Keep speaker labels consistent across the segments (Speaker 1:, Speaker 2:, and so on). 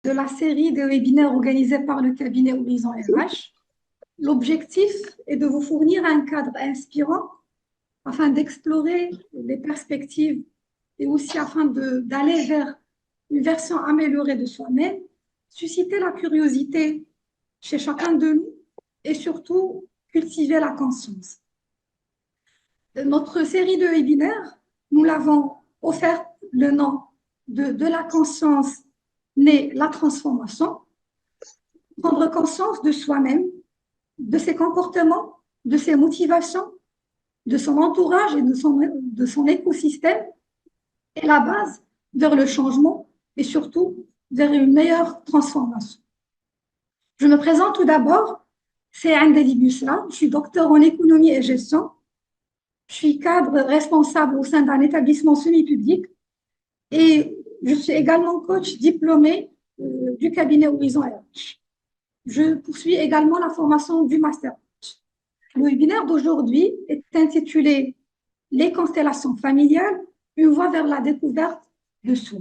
Speaker 1: de la série de webinaires organisés par le cabinet Horizon RH. L'objectif est de vous fournir un cadre inspirant afin d'explorer les perspectives et aussi afin d'aller vers une version améliorée de soi-même, susciter la curiosité chez chacun de nous et surtout cultiver la conscience. Notre série de webinaires, nous l'avons offert le nom de la conscience née la transformation, prendre conscience de soi-même, de ses comportements, de ses motivations, de son entourage et de son écosystème est la base vers le changement et surtout vers une meilleure transformation. Je me présente tout d'abord, c'est Andeli Busra, je suis docteur en économie et gestion, je suis cadre responsable au sein d'un établissement semi-public et je suis également coach diplômé du cabinet Horizon RH. Je poursuis également la formation du master. Le webinaire d'aujourd'hui est intitulé Les constellations familiales, une voie vers la découverte de soi.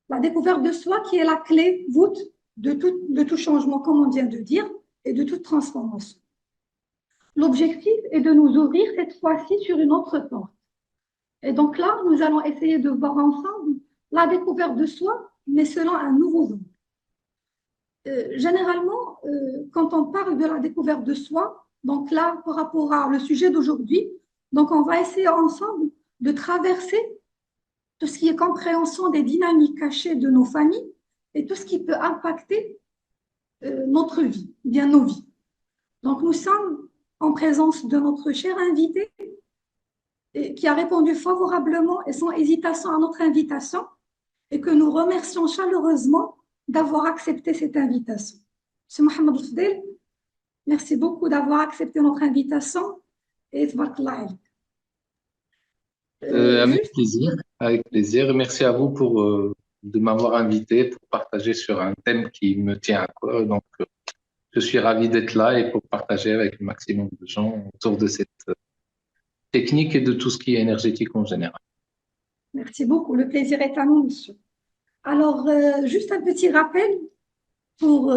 Speaker 1: La découverte de soi qui est la clé voûte de tout changement, comme on vient de dire, et de toute transformation. L'objectif est de nous ouvrir cette fois-ci sur une autre porte. Et donc là, nous allons essayer de voir ensemble la découverte de soi, mais selon un nouveau angle. Généralement, quand on parle de la découverte de soi, donc là, par rapport à le sujet d'aujourd'hui, donc on va essayer ensemble de traverser tout ce qui est compréhension des dynamiques cachées de nos familles et tout ce qui peut impacter notre vie, bien nos vies. Donc nous sommes en présence de notre cher invité qui a répondu favorablement et sans hésitation à notre invitation et que nous remercions chaleureusement d'avoir accepté cette invitation. Monsieur Mohamed Fdel, merci beaucoup d'avoir accepté notre invitation et
Speaker 2: Avec
Speaker 1: juste,
Speaker 2: plaisir, avec plaisir. Merci à vous de m'avoir invité pour partager sur un thème qui me tient à cœur. Donc, je suis ravi d'être là et pour partager avec le maximum de gens autour de cette technique et de tout ce qui est énergétique en général.
Speaker 1: merci beaucoup. Le plaisir est à nous, monsieur. Alors, juste un petit rappel pour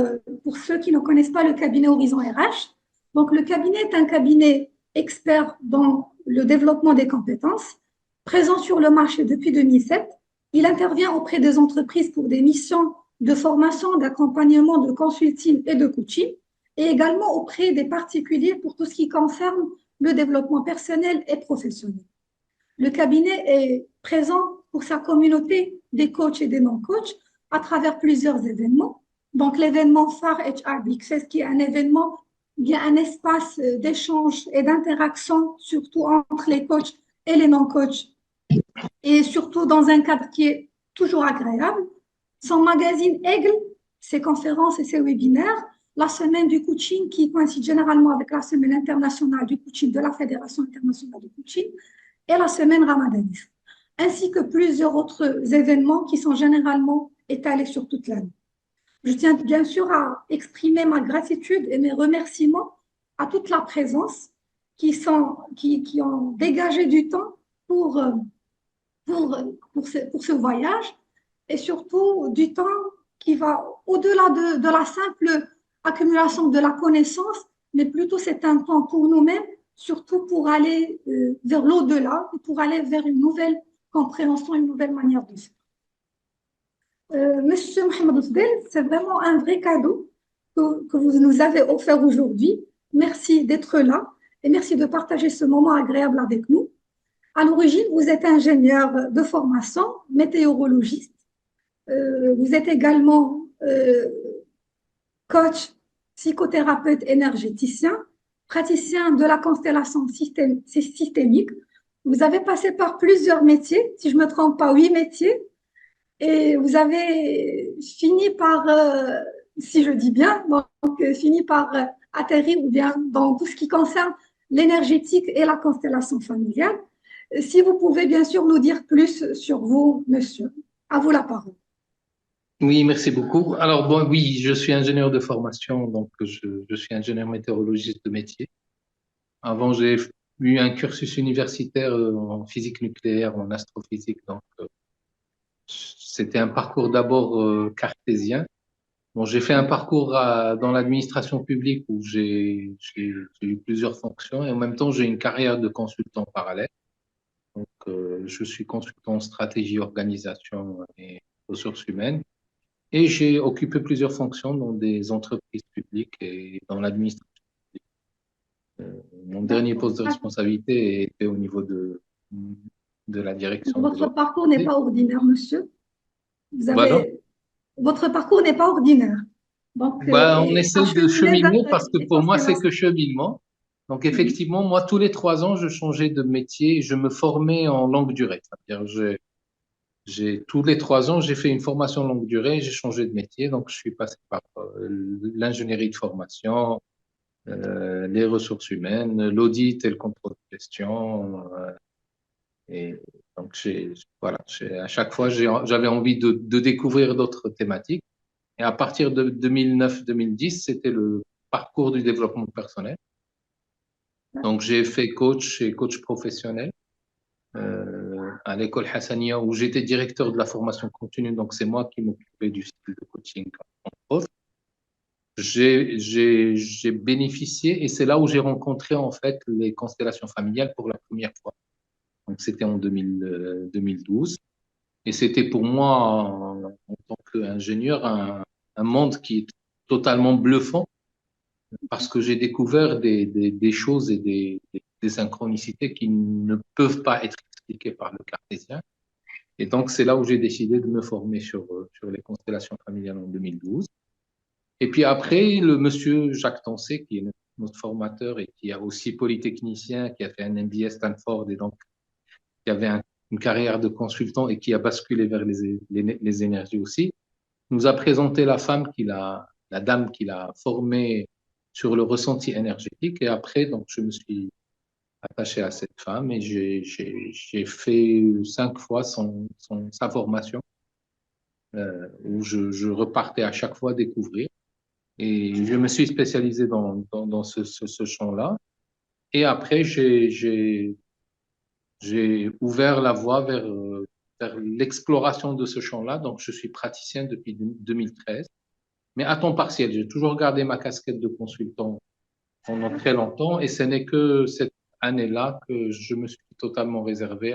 Speaker 1: ceux qui ne connaissent pas le cabinet Horizon RH. Donc, le cabinet est un cabinet expert dans le développement des compétences, présent sur le marché depuis 2007. Il intervient auprès des entreprises pour des missions de formation, d'accompagnement, de consulting et de coaching, et également auprès des particuliers pour tout ce qui concerne le développement personnel et professionnel. Le cabinet est présent pour sa communauté des coachs et des non-coachs à travers plusieurs événements. Donc, l'événement phare HR Big 16, qui est un événement, bien un espace d'échange et d'interaction, surtout entre les coachs et les non-coachs, et surtout dans un cadre qui est toujours agréable. Son magazine Aigle, ses conférences et ses webinaires, la semaine du coaching qui coïncide généralement avec la semaine internationale du coaching de la Fédération internationale du coaching, et la semaine ramadaniste, ainsi que plusieurs autres événements qui sont généralement étalés sur toute l'année. Je tiens bien sûr à exprimer ma gratitude et mes remerciements à toute la présence qui ont dégagé du temps pour, pour ce voyage et surtout du temps qui va au-delà de la simple accumulation de la connaissance, mais plutôt c'est un temps pour nous-mêmes, surtout pour aller vers l'au-delà, pour aller vers une nouvelle compréhension, une nouvelle manière de faire. Monsieur Mohamed Ousdel, c'est vraiment un vrai cadeau que vous nous avez offert aujourd'hui. Merci d'être là et merci de partager ce moment agréable avec nous. À l'origine, vous êtes ingénieur de formation, météorologiste. Vous êtes également coach, psychothérapeute énergéticien, praticien de la constellation systémique. Vous avez passé par plusieurs métiers, si je ne me trompe pas, 8 métiers, et vous avez fini par, si je dis bien, donc fini par atterrir ou bien dans tout ce qui concerne l'énergétique et la constellation familiale. Si vous pouvez bien sûr nous dire plus sur vous, monsieur. À vous la parole.
Speaker 2: Oui, merci beaucoup. Alors, bon, oui, je suis ingénieur de formation, donc je suis ingénieur météorologiste de métier. Avant, j'ai eu un cursus universitaire en physique nucléaire, en astrophysique, donc c'était un parcours d'abord cartésien. Bon, j'ai fait un parcours dans l'administration publique où j'ai eu plusieurs fonctions et en même temps, j'ai une carrière de consultant parallèle. Donc, je suis consultant en stratégie, organisation et ressources humaines. Et j'ai occupé plusieurs fonctions dans des entreprises publiques et dans l'administration. Mon dernier
Speaker 1: D'accord.
Speaker 2: poste de responsabilité était au niveau de la direction de
Speaker 1: Votre
Speaker 2: l'autre.
Speaker 1: parcours n'est pas ordinaire, monsieur. Vous
Speaker 2: Pardon?
Speaker 1: avez, votre parcours n'est pas ordinaire. Donc,
Speaker 2: Bah, on
Speaker 1: et
Speaker 2: essaye de
Speaker 1: acheminer vers
Speaker 2: cheminer parce que
Speaker 1: les
Speaker 2: pour moi, c'est
Speaker 1: constellations.
Speaker 2: que cheminement. Donc,
Speaker 1: Mhm.
Speaker 2: effectivement, moi, tous les 3 ans, je changeais de métier, je me formais en longue durée. C'est-à-dire, tous les 3 ans, j'ai fait une formation longue durée, j'ai changé de métier. Donc, je suis passé par l'ingénierie de formation, les ressources humaines, l'audit et le contrôle de gestion. Et donc, voilà, à chaque fois, j'avais envie de découvrir d'autres thématiques. Et à partir de 2009-2010, c'était le parcours du développement personnel. Donc, j'ai fait coach et coach professionnel à l'école Hassania où j'étais directeur de la formation continue. Donc, c'est moi qui m'occupais du style de coaching en prof. J'ai bénéficié et c'est là où j'ai rencontré en fait les constellations familiales pour la première fois. Donc, c'était en 2012. Et c'était pour moi, en tant qu'ingénieur, un monde qui est totalement bluffant parce que j'ai découvert des choses et des synchronicités qui ne peuvent pas être expliquées par le cartésien. Et donc, c'est là où j'ai décidé de me former sur les constellations familiales en 2012. Et puis après, le monsieur Jacques Tancé, qui est notre formateur et qui est aussi polytechnicien, qui a fait un MBA Stanford et donc qui avait une carrière de consultant et qui a basculé vers les énergies aussi, nous a présenté la dame qu'il a formée sur le ressenti énergétique. Et après, donc, je me suis attaché à cette femme et j'ai fait 5 fois sa formation où je repartais à chaque fois découvrir. Et je me suis spécialisé dans ce champ-là. Et après, j'ai ouvert la voie vers l'exploration de ce champ-là. Donc, je suis praticien depuis 2013, mais à temps partiel. J'ai toujours gardé ma casquette de consultant pendant très longtemps et ce n'est que cette année-là que je me suis totalement réservé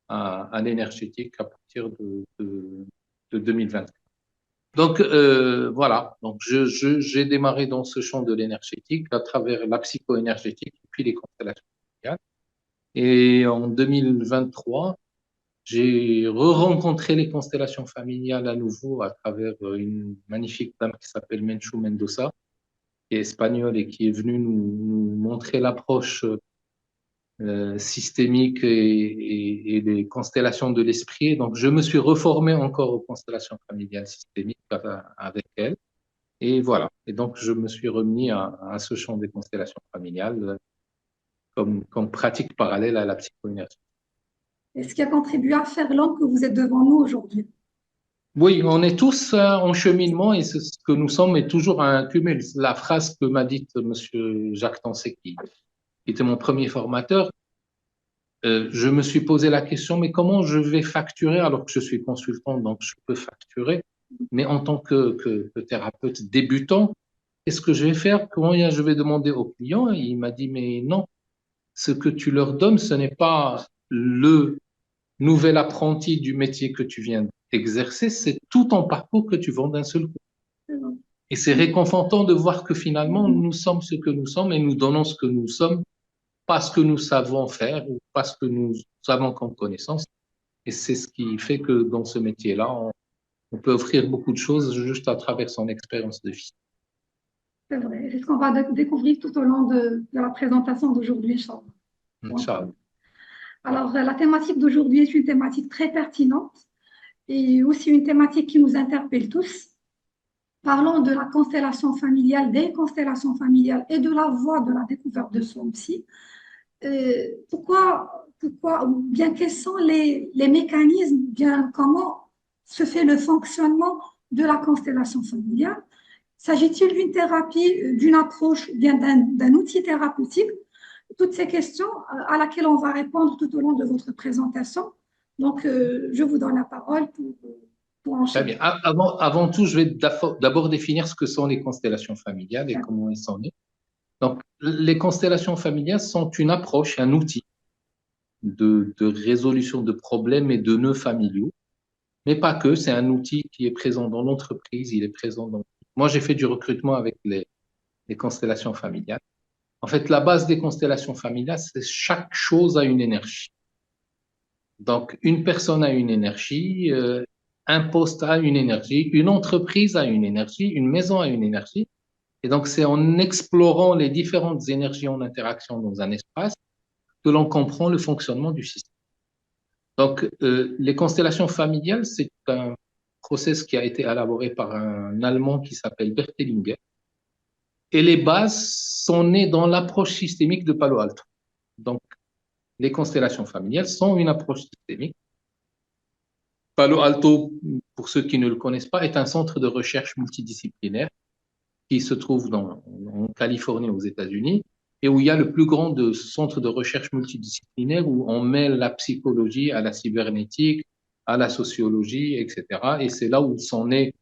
Speaker 2: à l'énergétique à partir de 2024. Donc, voilà. Donc, j'ai démarré dans ce champ de l'énergétique à travers la psycho-énergétique et puis les constellations familiales. Et en 2023, j'ai re-rencontré les constellations familiales à nouveau à travers une magnifique dame qui s'appelle Menchu Mendoza, qui est espagnole et qui est venue nous montrer l'approche systémique et des constellations de l'esprit. Donc, je me suis reformé encore aux constellations familiales systémiques avec elle. Et voilà. Et donc, je me suis remis à ce champ des constellations familiales comme pratique parallèle à la psychoénergie.
Speaker 1: Et ce qui a contribué à faire l'homme que vous êtes devant nous aujourd'hui.
Speaker 2: Oui, on est tous en cheminement et ce que nous sommes est toujours un cumul. La phrase que m'a dite Monsieur Jacques Tancé, qui était mon premier formateur, je me suis posé la question, mais comment je vais facturer alors que je suis consultant, donc je peux facturer, mais en tant que thérapeute débutant, qu'est-ce que je vais faire? Comment je vais demander aux clients? Et il m'a dit, mais non, ce que tu leur donnes, ce n'est pas le nouvel apprenti du métier que tu viens d'exercer, c'est tout ton parcours que tu vends d'un seul coup. Et c'est réconfortant de voir que finalement, nous sommes ce que nous sommes et nous donnons ce que nous sommes parce que nous savons faire ou parce que nous avons comme connaissance. Et c'est ce qui fait que dans ce métier-là, on peut offrir beaucoup de choses juste à travers son expérience de vie.
Speaker 1: C'est vrai. C'est ce qu'on va découvrir tout au long de la présentation d'aujourd'hui, Inch'Allah. Donc,
Speaker 2: Inch'Allah.
Speaker 1: alors, la thématique d'aujourd'hui est une thématique très pertinente et aussi une thématique qui nous interpelle tous. Parlons de la constellation familiale, des constellations familiales et de la voie de la découverte de soi aussi. Ou bien quels sont les mécanismes, bien comment se fait le fonctionnement de la constellation familiale? S'agit-il d'une thérapie, d'une approche, bien d'un outil thérapeutique? Toutes ces questions à laquelle on va répondre tout au long de votre présentation. Donc, je vous donne la parole pour
Speaker 2: Très bien.
Speaker 1: enchaîner.
Speaker 2: Avant tout, je vais d'abord définir ce que sont les constellations familiales et comment elles sont nées. Donc, les constellations familiales sont une approche, un outil de résolution de problèmes et de nœuds familiaux, mais pas que. C'est un outil qui est présent dans l'entreprise, il est présent dans... Moi, j'ai fait du recrutement avec les constellations familiales. En fait, la base des constellations familiales, c'est chaque chose a une énergie. Donc, une personne a une énergie, un poste a une énergie, une entreprise a une énergie, une maison a une énergie. Et donc, c'est en explorant les différentes énergies en interaction dans un espace que l'on comprend le fonctionnement du système. Donc, les constellations familiales, c'est un process qui a été élaboré par un Allemand qui s'appelle Bert Hellinger. Et les bases sont nées dans l'approche systémique de Palo Alto. Donc, les constellations familiales sont une approche systémique. Palo Alto, pour ceux qui ne le connaissent pas, est un centre de recherche multidisciplinaire qui se trouve en Californie, aux États-Unis, et où il y a le plus grand centre de recherche multidisciplinaire où on mêle la psychologie à la cybernétique, à la sociologie, etc. Et c'est là où sont nées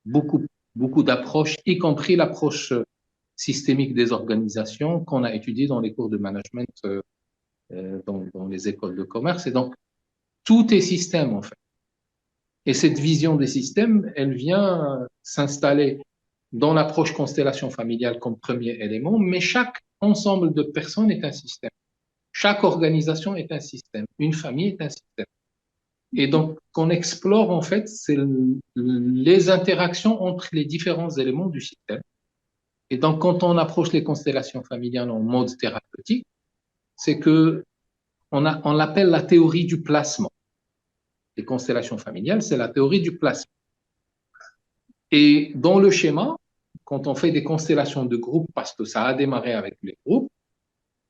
Speaker 2: beaucoup d'approches, y compris l'approche systémique des organisations qu'on a étudiée dans les cours de management dans les écoles de commerce. Et donc, tout est système, en fait. Et cette vision des systèmes, elle vient s'installer dans l'approche constellation familiale comme premier élément, mais chaque ensemble de personnes est un système. Chaque organisation est un système. Une famille est un système. Et donc, qu'on explore, en fait, c'est les interactions entre les différents éléments du système. Et donc, quand on approche les constellations familiales en mode thérapeutique, c'est que on l'appelle la théorie du placement. Les constellations familiales, c'est la théorie du placement. Et dans le schéma, quand on fait des constellations de groupes, parce que ça a démarré avec les groupes,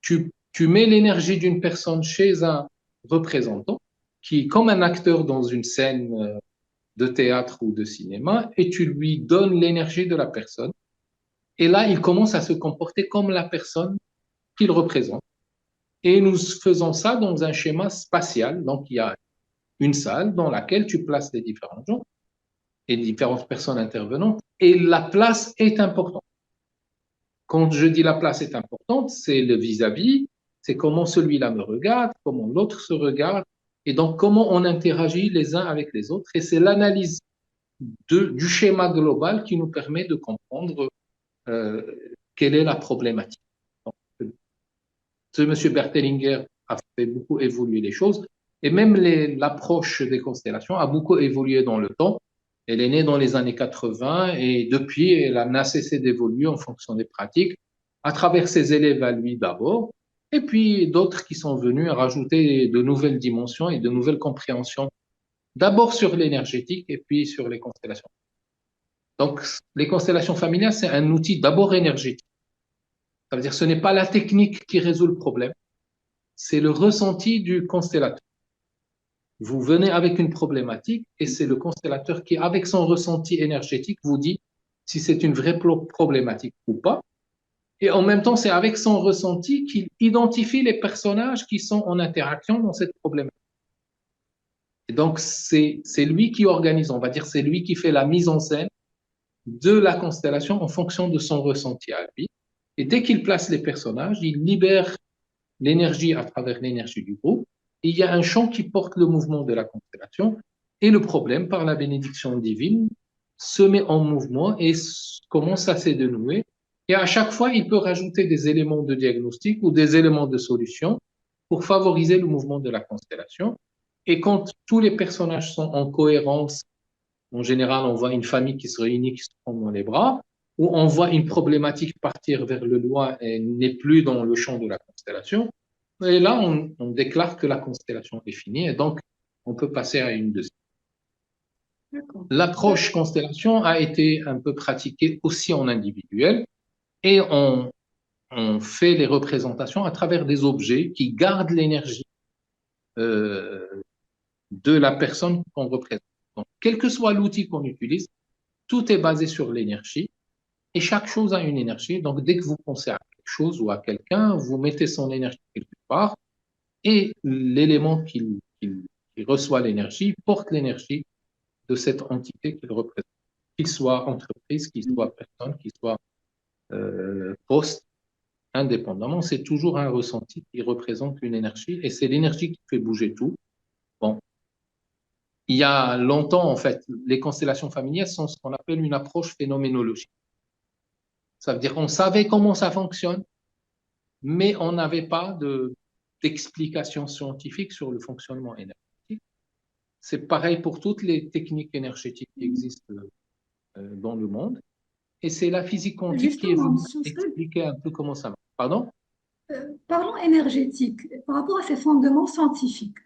Speaker 2: tu mets l'énergie d'une personne chez un représentant qui est comme un acteur dans une scène de théâtre ou de cinéma, et tu lui donnes l'énergie de la personne. Et là, il commence à se comporter comme la personne qu'il représente. Et nous faisons ça dans un schéma spatial. Donc, il y a une salle dans laquelle tu places les différents gens et différentes personnes intervenantes. Et la place est importante. Quand je dis la place est importante, c'est le vis-à-vis, c'est comment celui-là me regarde, comment l'autre se regarde, et donc comment on interagit les uns avec les autres. Et c'est l'analyse du schéma global qui nous permet de comprendre euh, quelle est la problématique. Donc, ce monsieur Berthellinger a fait beaucoup évoluer les choses, et même l'approche des constellations a beaucoup évolué dans le temps. Elle est née dans les années 80 et depuis, elle n'a cessé d'évoluer en fonction des pratiques, à travers ses élèves à lui d'abord, et puis d'autres qui sont venus rajouter de nouvelles dimensions et de nouvelles compréhensions, d'abord sur l'énergétique et puis sur les constellations. Donc, les constellations familiales, c'est un outil d'abord énergétique. Ça veut dire que ce n'est pas la technique qui résout le problème, c'est le ressenti du constellateur. Vous venez avec une problématique et c'est le constellateur qui, avec son ressenti énergétique, vous dit si c'est une vraie problématique ou pas. Et en même temps, c'est avec son ressenti qu'il identifie les personnages qui sont en interaction dans cette problématique. Et donc, c'est lui qui organise, on va dire, c'est lui qui fait la mise en scène de la constellation en fonction de son ressenti à lui. Et dès qu'il place les personnages, il libère l'énergie à travers l'énergie du groupe. Et il y a un champ qui porte le mouvement de la constellation. Et le problème, par la bénédiction divine, se met en mouvement et commence à se dénouer. Et à chaque fois, il peut rajouter des éléments de diagnostic ou des éléments de solution pour favoriser le mouvement de la constellation. Et quand tous les personnages sont en cohérence, en général, on voit une famille qui se réunit, qui se prend dans les bras, ou on voit une problématique partir vers le loin et n'est plus dans le champ de la constellation. Et là, on déclare que la constellation est finie et donc on peut passer à une deuxième. L'approche constellation a été un peu pratiquée aussi en individuel et on fait les représentations à travers des objets qui gardent l'énergie euh, de la personne qu'on représente. Donc, quel que soit l'outil qu'on utilise, tout est basé sur l'énergie et chaque chose a une énergie. Donc, dès que vous pensez à quelque chose ou à quelqu'un, vous mettez son énergie quelque part et l'élément qui reçoit l'énergie porte l'énergie de cette entité qu'il représente. Qu'il soit entreprise, qu'il soit personne, qu'il soit poste, indépendamment, c'est toujours un ressenti qui représente une énergie et c'est l'énergie qui fait bouger tout. Bon. Il y a longtemps, en fait, les constellations familiales sont ce qu'on appelle une approche phénoménologique. Ça veut dire qu'on savait comment ça fonctionne, mais on n'avait pas d'explication scientifique sur le fonctionnement énergétique. C'est pareil pour toutes les techniques énergétiques qui existent dans le monde. Et c'est la physique quantique qui est
Speaker 1: Justement,
Speaker 2: venue
Speaker 1: sur ce,
Speaker 2: expliquer un peu comment ça marche. Pardon?
Speaker 1: parlons énergétique par rapport à ses fondements scientifiques.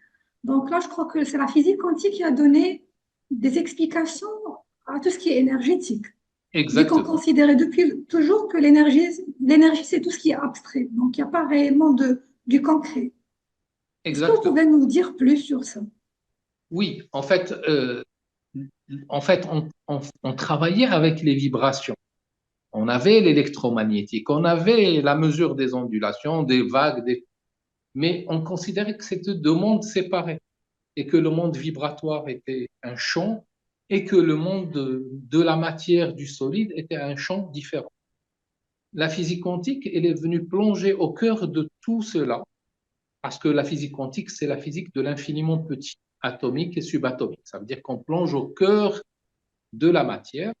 Speaker 1: Donc là, je crois que c'est la physique quantique qui a donné des explications à tout ce qui est énergétique. Vu qu'on
Speaker 2: Exactement.
Speaker 1: considérait depuis toujours que l'énergie, c'est tout ce qui est abstrait. Donc, il n'y a pas réellement du concret. Est-ce que vous
Speaker 2: Exactement.
Speaker 1: pouvez nous dire plus sur ça?
Speaker 2: Oui, en fait on travaillait avec les vibrations. On avait l'électromagnétique, on avait la mesure des ondulations, des vagues, mais on considérait que c'était deux mondes séparés et que le monde vibratoire était un champ et que le monde de la matière, du solide, était un champ différent. La physique quantique, elle est venue plonger au cœur de tout cela, parce que la physique quantique, c'est la physique de l'infiniment petit, atomique et subatomique. Ça veut dire qu'on plonge au cœur de la matière.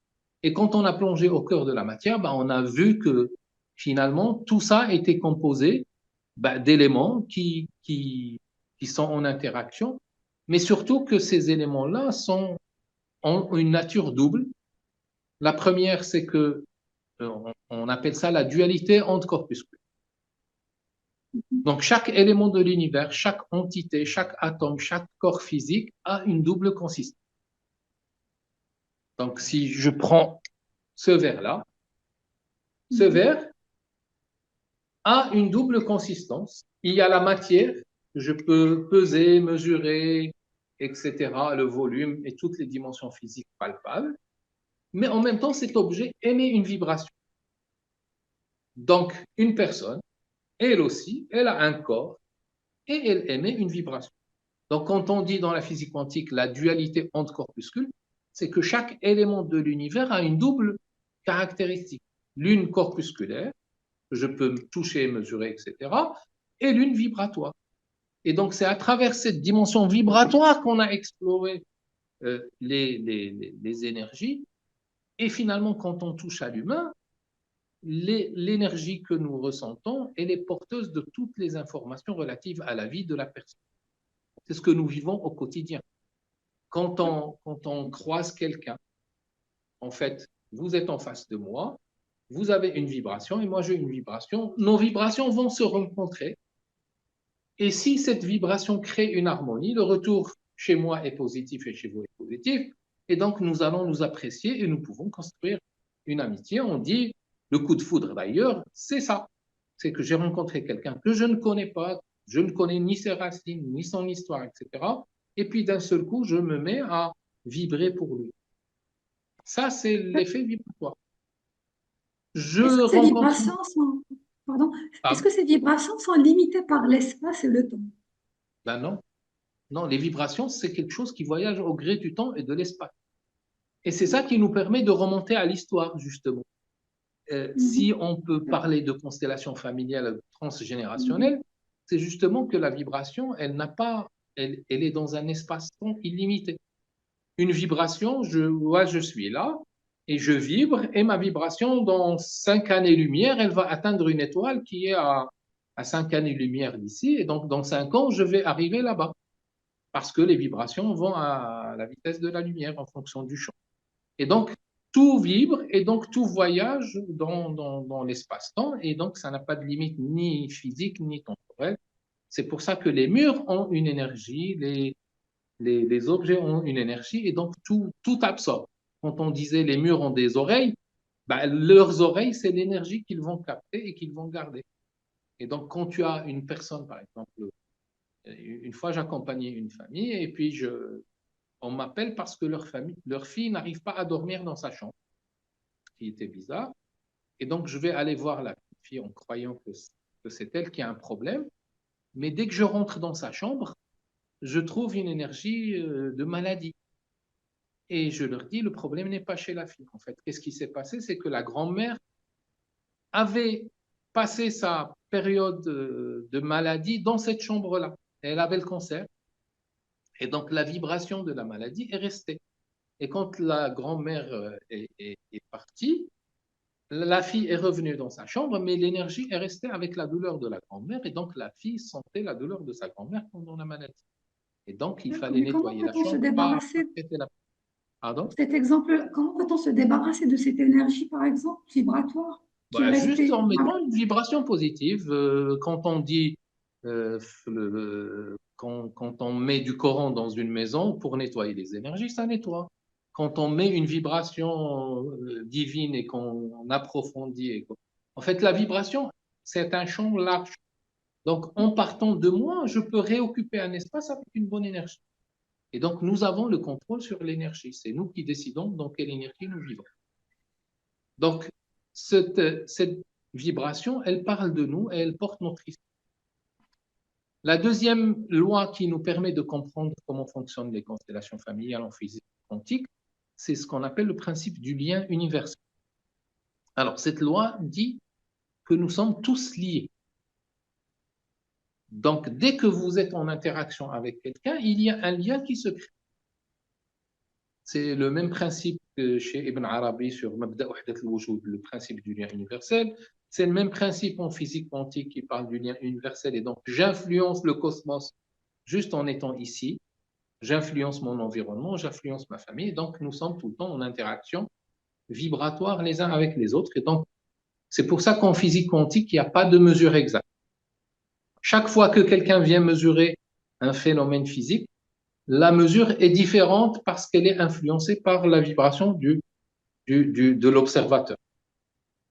Speaker 2: Et quand on a plongé au cœur de la matière, ben, on a vu que finalement, tout ça était composé ben, d'éléments qui sont en interaction, mais surtout que ces éléments-là ont une nature double. La première, c'est que on appelle ça la dualité entre corpuscule. Donc, chaque élément de l'univers, chaque entité, chaque atome, chaque corps physique a une double consistance. Donc, si je prends ce verre-là, ce verre a une double consistance. Il y a la matière, je peux peser, mesurer, etc., le volume et toutes les dimensions physiques palpables, mais en même temps, cet objet émet une vibration. Donc, une personne, elle aussi, elle a un corps et elle émet une vibration. Donc, quand on dit dans la physique quantique la dualité entre corpuscules, c'est que chaque élément de l'univers a une double caractéristique. L'une corpusculaire, je peux me toucher, mesurer, etc., et l'une vibratoire. Et donc, c'est à travers cette dimension vibratoire qu'on a exploré les énergies. Et finalement, quand on touche à l'humain, l'énergie que nous ressentons, elle est porteuse de toutes les informations relatives à la vie de la personne. C'est ce que nous vivons au quotidien. Quand on croise quelqu'un, en fait, vous êtes en face de moi, vous avez une vibration et moi j'ai une vibration. Nos vibrations vont se rencontrer. Et si cette vibration crée une harmonie, le retour chez moi est positif et chez vous est positif. Et donc, nous allons nous apprécier et nous pouvons construire une amitié. On dit, le coup de foudre d'ailleurs, c'est ça. C'est que j'ai rencontré quelqu'un que je ne connais pas, je ne connais ni ses racines, ni son histoire, etc. Et puis d'un seul coup, je me mets à vibrer pour lui. Ça, c'est l'effet vibratoire. Je
Speaker 1: Est-ce que ces
Speaker 2: rencontre...
Speaker 1: vibrations sont, pardon, est-ce
Speaker 2: Ah,
Speaker 1: que ces vibrations sont limitées par l'espace et le temps?
Speaker 2: ben non, non, les vibrations, c'est quelque chose qui voyage au gré du temps et de l'espace. Et c'est ça qui nous permet de remonter à l'histoire, justement. Si
Speaker 1: Mhm.
Speaker 2: on peut parler de constellation familiale
Speaker 1: Mhm.
Speaker 2: transgénérationnelle, c'est justement que la vibration, elle n'a pas, elle est dans un espace-temps illimité. Une vibration, je suis là et je vibre, et ma vibration, dans 5 années-lumière, elle va atteindre une étoile qui est à 5 années-lumière d'ici, et donc dans 5 ans, je vais arriver là-bas, parce que les vibrations vont à la vitesse de la lumière en fonction du champ. Et donc, tout vibre et donc tout voyage dans l'espace-temps, et donc ça n'a pas de limite ni physique ni temporelle. C'est pour ça que les murs ont une énergie, les objets ont une énergie, et donc tout absorbe. Quand on disait les murs ont des oreilles, bah, leurs oreilles, c'est l'énergie qu'ils vont capter et qu'ils vont garder. Et donc, quand tu as une personne, par exemple, une fois j'accompagnais une famille, et puis on m'appelle parce que leur fille n'arrive pas à dormir dans sa chambre, ce qui était bizarre. Et donc, je vais aller voir la fille en croyant que c'est elle qui a un problème. Mais dès que je rentre dans sa chambre, je trouve une énergie de maladie. Et je leur dis, le problème n'est pas chez la fille. En fait, qu'est-ce qui s'est passé? C'est que la grand-mère avait passé sa période de maladie dans cette chambre-là. Elle avait le cancer. Et donc, la vibration de la maladie est restée. Et quand la grand-mère est partie, la fille est revenue dans sa chambre, mais l'énergie est restée avec la douleur de la grand-mère. Et donc, la fille sentait la douleur de sa grand-mère pendant la maladie. Et donc, il fallait
Speaker 1: Mais comment
Speaker 2: nettoyer la
Speaker 1: peut-on se
Speaker 2: chambre, pas
Speaker 1: débarrasser,
Speaker 2: traiter la... Pardon?
Speaker 1: pour cet exemple, comment peut-on se débarrasser de cette énergie, par exemple, vibratoire, qui est
Speaker 2: Bah, juste
Speaker 1: restée?
Speaker 2: en mettant une vibration positive. Quand on dit, quand on met du Coran dans une maison pour nettoyer les énergies, ça nettoie. Quand on met une vibration divine et qu'on approfondit, en fait, la vibration, c'est un champ large. Donc, en partant de moi, je peux réoccuper un espace avec une bonne énergie. Et donc, nous avons le contrôle sur l'énergie. C'est nous qui décidons dans quelle énergie nous vivons. Donc, cette vibration, elle parle de nous et elle porte notre histoire. La deuxième loi qui nous permet de comprendre comment fonctionnent les constellations familiales en physique quantique, c'est ce qu'on appelle le principe du lien universel. Alors, cette loi dit que nous sommes tous liés. Donc, dès que vous êtes en interaction avec quelqu'un, il y a un lien qui se crée. C'est le même principe que chez Ibn Arabi sur Mabda' Wahdat al-Wujud, le principe du lien universel. C'est le même principe en physique quantique qui parle du lien universel. Et donc, j'influence le cosmos juste en étant ici. J'influence mon environnement, j'influence ma famille. Donc, nous sommes tout le temps en interaction vibratoire les uns avec les autres. Et donc, c'est pour ça qu'en physique quantique, il n'y a pas de mesure exacte. Chaque fois que quelqu'un vient mesurer un phénomène physique, la mesure est différente parce qu'elle est influencée par la vibration de l'observateur.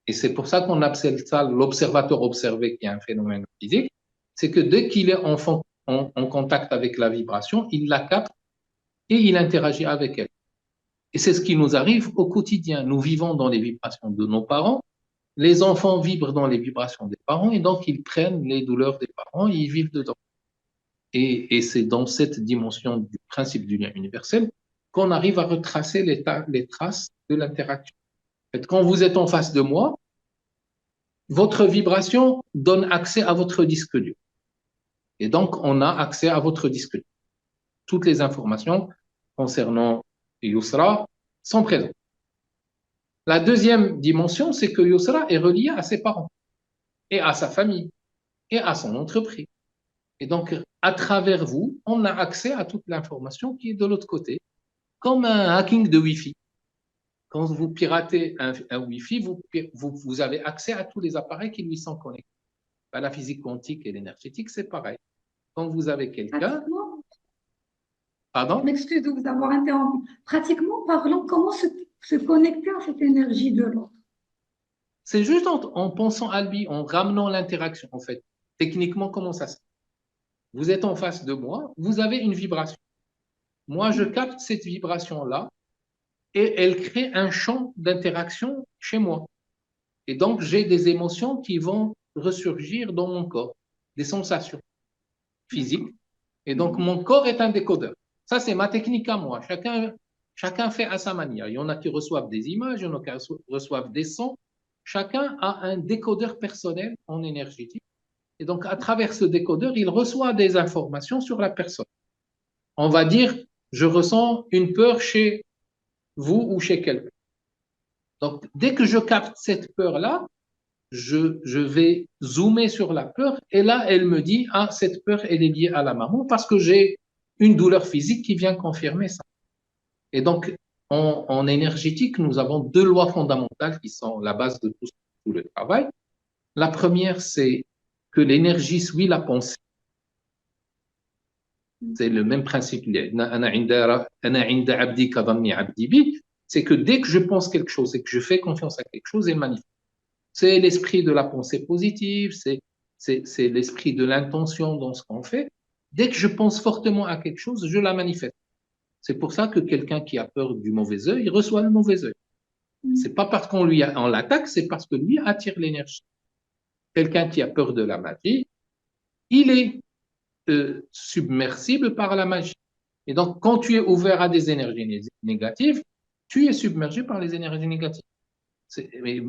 Speaker 2: Et c'est pour ça qu'on appelle ça l'observateur observé, qui est un phénomène physique. C'est que dès qu'il est en contact avec la vibration, il la capte et il interagit avec elle. Et c'est ce qui nous arrive au quotidien. Nous vivons dans les vibrations de nos parents. Les enfants vibrent dans les vibrations des parents et donc ils prennent les douleurs des parents et ils vivent dedans. Et c'est dans cette dimension du principe du lien universel qu'on arrive à retracer les traces de l'interaction. En fait, quand vous êtes en face de moi, votre vibration donne accès à votre disque dur. Et donc, on a accès à votre disque dur. Toutes les informations concernant Yousra sont présentes. La deuxième dimension, c'est que Yousra est relié à ses parents et à sa famille et à son entreprise. Et donc, à travers vous, on a accès à toute l'information qui est de l'autre côté, comme un hacking de Wi-Fi. Quand vous piratez un Wi-Fi, vous avez accès à tous les appareils qui lui sont connectés. La physique quantique et l'énergétique, c'est pareil. Quand vous avez quelqu'un,
Speaker 1: Pratiquement, je
Speaker 2: pardon,
Speaker 1: m'excuse de vous avoir interrompu. Pratiquement parlant, comment se connecter à cette énergie de l'autre?
Speaker 2: c'est juste en pensant à lui, en ramenant l'interaction, en fait. Techniquement, comment ça se fait? Vous êtes en face de moi, vous avez une vibration. Moi, je capte cette vibration-là et elle crée un champ d'interaction chez moi. Et donc, j'ai des émotions qui vont ressurgir dans mon corps, des sensations
Speaker 1: D'accord.
Speaker 2: physiques. Et donc, mon corps est un décodeur. Ça, c'est ma technique à moi. Chacun fait à sa manière. Il y en a qui reçoivent des images, il y en a qui reçoivent des sons. Chacun a un décodeur personnel en énergétique. Et donc, à travers ce décodeur, il reçoit des informations sur la personne. On va dire, je ressens une peur chez vous ou chez quelqu'un. Donc, dès que je capte cette peur-là, je vais zoomer sur la peur et là, elle me dit, ah, cette peur, elle est liée à la maman parce que j'ai une douleur physique qui vient confirmer ça. Et donc, en énergétique, nous avons deux lois fondamentales qui sont la base de tout le travail. La première, c'est que l'énergie suit la pensée. C'est le même principe. C'est que dès que je pense quelque chose et que je fais confiance à quelque chose, elle manifeste. C'est l'esprit de la pensée positive, c'est l'esprit de l'intention dans ce qu'on fait. Dès que je pense fortement à quelque chose, je la manifeste. C'est pour ça que quelqu'un qui a peur du mauvais œil, il reçoit le mauvais œil. C'est pas parce on l'attaque, c'est parce que lui attire l'énergie. Quelqu'un qui a peur de la magie, il est submersible par la magie. Et donc, quand tu es ouvert à des énergies négatives, tu es submergé par les énergies négatives. Mais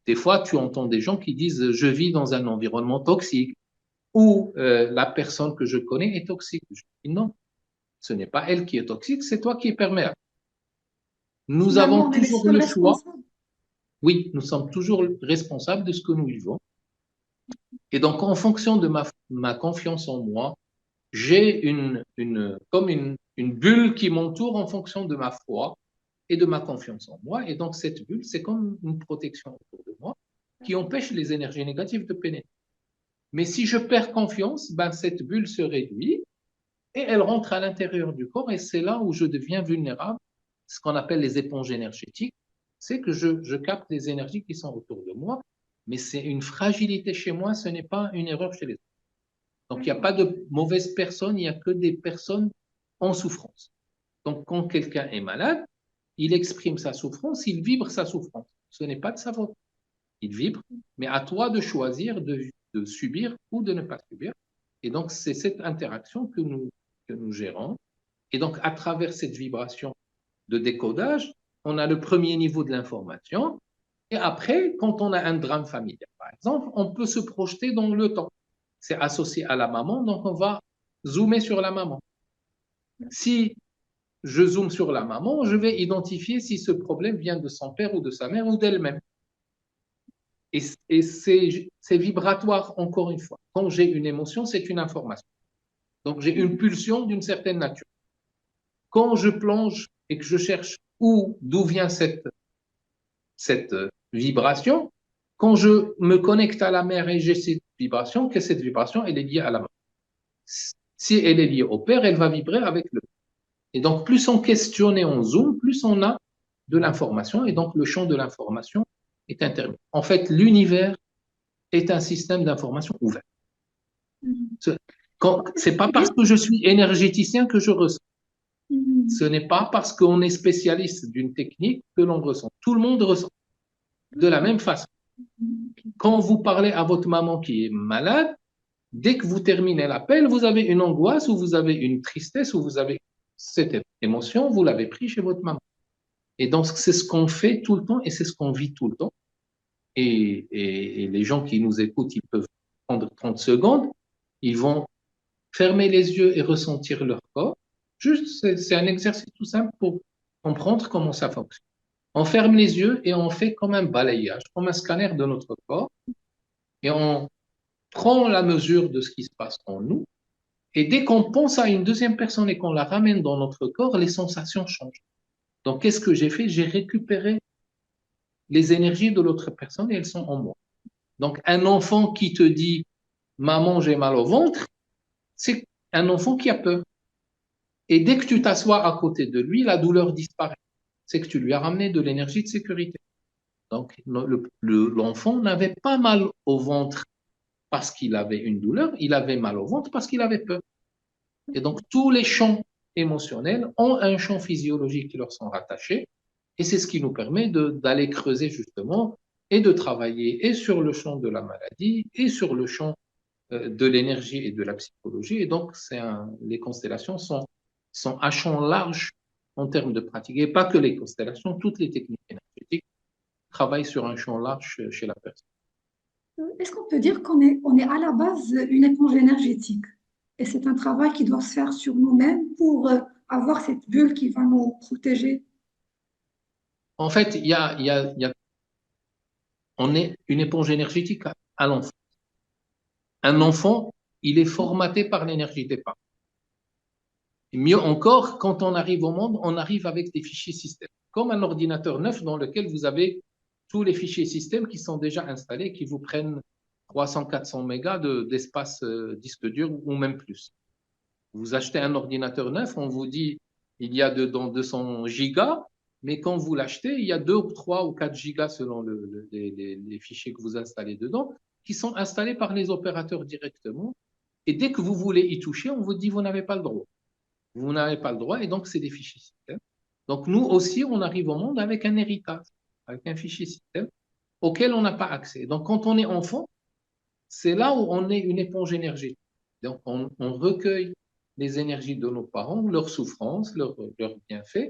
Speaker 2: des fois, tu entends des gens qui disent je vis dans un environnement toxique ou la personne que je connais est toxique. Je dis non, ce n'est pas elle qui est toxique, c'est toi qui es perméable. Nous
Speaker 1: Finalement,
Speaker 2: avons
Speaker 1: on est les
Speaker 2: toujours
Speaker 1: seuls
Speaker 2: le choix.
Speaker 1: responsables.
Speaker 2: Oui, nous sommes toujours responsables de ce que nous vivons. Et donc, en fonction de ma confiance en moi, j'ai comme une bulle qui m'entoure en fonction de ma foi et de ma confiance en moi. Et donc, cette bulle, c'est comme une protection autour de moi qui empêche les énergies négatives de pénétrer. Mais si je perds confiance, ben, cette bulle se réduit et elle rentre à l'intérieur du corps et c'est là où je deviens vulnérable, ce qu'on appelle les éponges énergétiques. C'est que je capte les énergies qui sont autour de moi, mais c'est une fragilité chez moi, ce n'est pas une erreur chez les autres. Donc, il n'y a pas de mauvaises personnes, il n'y a que des personnes en souffrance. Donc, quand quelqu'un est malade, il exprime sa souffrance, il vibre sa souffrance. Ce n'est pas de sa faute. Il vibre, mais à toi de choisir de subir ou de ne pas subir. Et donc, c'est cette interaction que nous gérons. Et donc, à travers cette vibration de décodage, on a le premier niveau de l'information. Et après, quand on a un drame familial, par exemple, on peut se projeter dans le temps. C'est associé à la maman, donc on va zoomer sur la maman. Si je zoome sur la maman, je vais identifier si ce problème vient de son père ou de sa mère ou d'elle-même. Et c'est vibratoire, encore une fois. Quand j'ai une émotion, c'est une information. Donc j'ai une pulsion d'une certaine nature. Quand je plonge et que je cherche d'où vient cette vibration, quand je me connecte à la mer et j'ai cette vibration, que cette vibration, elle est liée à la mer. Si elle est liée au père, elle va vibrer avec le père. Et donc, plus on questionne et on zoome, plus on a de l'information. Et donc, le champ de l'information est intermittent. En fait, l'univers est un système d'information ouvert.
Speaker 1: Est-ce
Speaker 2: C'est
Speaker 1: qu'on
Speaker 2: pas
Speaker 1: peut dire
Speaker 2: parce que je suis énergéticien que je ressens. Ce
Speaker 1: Mhm.
Speaker 2: n'est pas parce qu'on est spécialiste d'une technique que l'on ressent. Tout le monde ressent de la même façon. Quand vous parlez à votre maman qui est malade, dès que vous terminez l'appel, vous avez une angoisse ou vous avez une tristesse ou vous avez cette émotion, vous l'avez pris chez votre maman. Et donc, c'est ce qu'on fait tout le temps et c'est ce qu'on vit tout le temps. Et les gens qui nous écoutent, ils peuvent prendre 30 secondes, ils vont fermer les yeux et ressentir leur corps. Juste, c'est un exercice tout simple pour comprendre comment ça fonctionne. On ferme les yeux et on fait comme un balayage, comme un scanner de notre corps et on prend la mesure de ce qui se passe en nous. Et dès qu'on pense à une deuxième personne et qu'on la ramène dans notre corps, les sensations changent. Donc, qu'est-ce que j'ai fait? J'ai récupéré les énergies de l'autre personne et elles sont en moi. Donc, un enfant qui te dit, maman, j'ai mal au ventre, c'est un enfant qui a peur. Et dès que tu t'assois à côté de lui, la douleur disparaît. C'est que tu lui as ramené de l'énergie de sécurité. Donc, l'enfant n'avait pas mal au ventre parce qu'il avait une douleur, il avait mal au ventre parce qu'il avait peur. Et donc, tous les champs émotionnels ont un champ physiologique qui leur sont rattachés. Et c'est ce qui nous permet d'aller creuser justement et de travailler et sur le champ de la maladie et sur le champ de l'énergie et de la psychologie. Et donc, les constellations sont à champ large en termes de pratique. Et pas que les constellations, toutes les techniques énergétiques travaillent sur un champ large chez la personne.
Speaker 1: Est-ce qu'on peut dire qu'on est à la base une éponge énergétique? Et c'est un travail qui doit se faire sur nous-mêmes pour avoir cette bulle qui va nous protéger.
Speaker 2: En fait, on est une éponge énergétique à l'enfant. Un enfant, il est formaté par l'énergie des parents. Et mieux encore, quand on arrive au monde, on arrive avec des fichiers système, comme un ordinateur neuf dans lequel vous avez tous les fichiers système qui sont déjà installés, qui vous prennent 300-400 mégas d'espace disque dur ou même plus. Vous achetez un ordinateur neuf, on vous dit il y a dedans 200 gigas, mais quand vous l'achetez, il y a 2, 3 ou 4 gigas selon les fichiers que vous installez dedans, qui sont installés par les opérateurs directement. Et dès que vous voulez y toucher, on vous dit vous n'avez pas le droit. Vous n'avez pas le droit, et donc c'est des fichiers système. Donc nous aussi, on arrive au monde avec un héritage, avec un fichier système auquel on n'a pas accès. Donc quand on est enfant, c'est là où on est une éponge énergétique. Donc on recueille les énergies de nos parents, leurs souffrances, leurs bienfaits,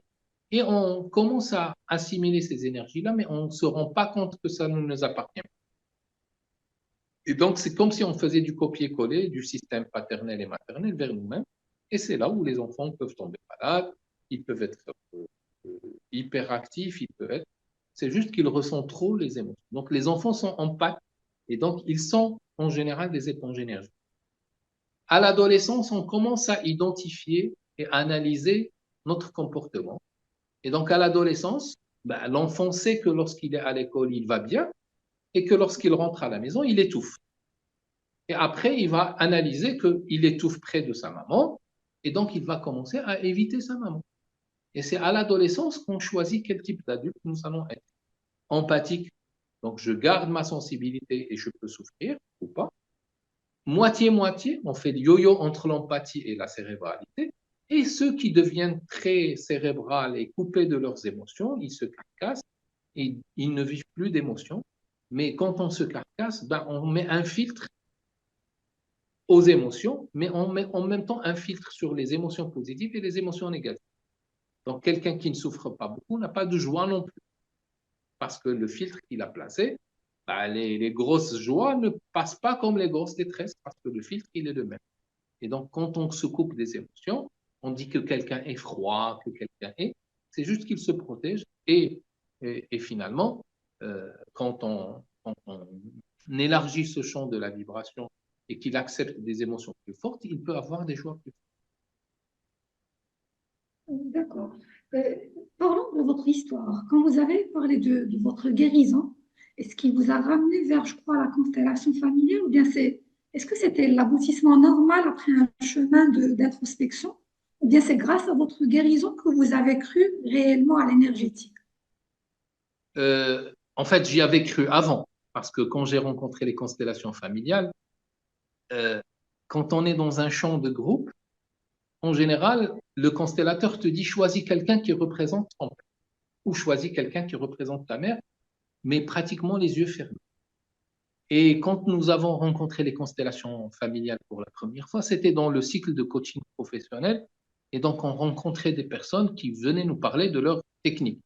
Speaker 2: et on commence à assimiler ces énergies-là, mais on ne se rend pas compte que ça ne nous appartient pas. Et donc, c'est comme si on faisait du copier-coller du système paternel et maternel vers nous-mêmes, et c'est là où les enfants peuvent tomber malades, ils peuvent être hyperactifs, ils peuvent être... C'est juste qu'ils ressentent trop les émotions. Donc, les enfants sont empathiques, et donc, ils sont en général des éponges énergétiques. À l'adolescence, on commence à identifier et à analyser notre comportement. Et donc, à l'adolescence, ben, l'enfant sait que lorsqu'il est à l'école, il va bien et que lorsqu'il rentre à la maison, il étouffe. Et après, il va analyser qu'il étouffe près de sa maman et donc il va commencer à éviter sa maman. Et c'est à l'adolescence qu'on choisit quel type d'adulte nous allons être. Empathique, donc je garde ma sensibilité et je peux souffrir ou pas. Moitié-moitié, on fait le yo-yo entre l'empathie et la cérébralité. Et ceux qui deviennent très cérébrales et coupés de leurs émotions, ils se carcassent et ils ne vivent plus d'émotions. Mais quand on se carcasse, ben, on met un filtre aux émotions, mais on met en même temps un filtre sur les émotions positives et les émotions négatives. Donc, quelqu'un qui ne souffre pas beaucoup n'a pas de joie non plus, parce que le filtre qu'il a placé, ben, les grosses joies ne passent pas comme les grosses détresses, parce que le filtre, il est le même. Et donc, quand on se coupe des émotions, on dit que quelqu'un est froid, que quelqu'un est... C'est juste qu'il se protège. Et finalement, quand on élargit ce champ de la vibration et qu'il accepte des émotions plus fortes, il peut avoir des joies plus
Speaker 1: D'accord. Euh, Parlons de votre histoire. Quand vous avez parlé de votre guérison, est-ce qui vous a ramené vers, je crois, la constellation familiale ou bien est-ce que c'était l'aboutissement normal après un chemin d'introspection ou bien c'est grâce à votre guérison que vous avez cru réellement à l'énergétique?
Speaker 2: en fait, j'y avais cru avant, parce que quand j'ai rencontré les constellations familiales, euh, quand on est dans un champ de groupe, en général, le constellateur te dit choisis quelqu'un qui représente ton père ou choisis quelqu'un qui représente ta mère, mais pratiquement les yeux fermés. Et quand nous avons rencontré les constellations familiales pour la première fois, c'était dans le cycle de coaching professionnel. Et donc, on rencontrait des personnes qui venaient nous parler de leur technique.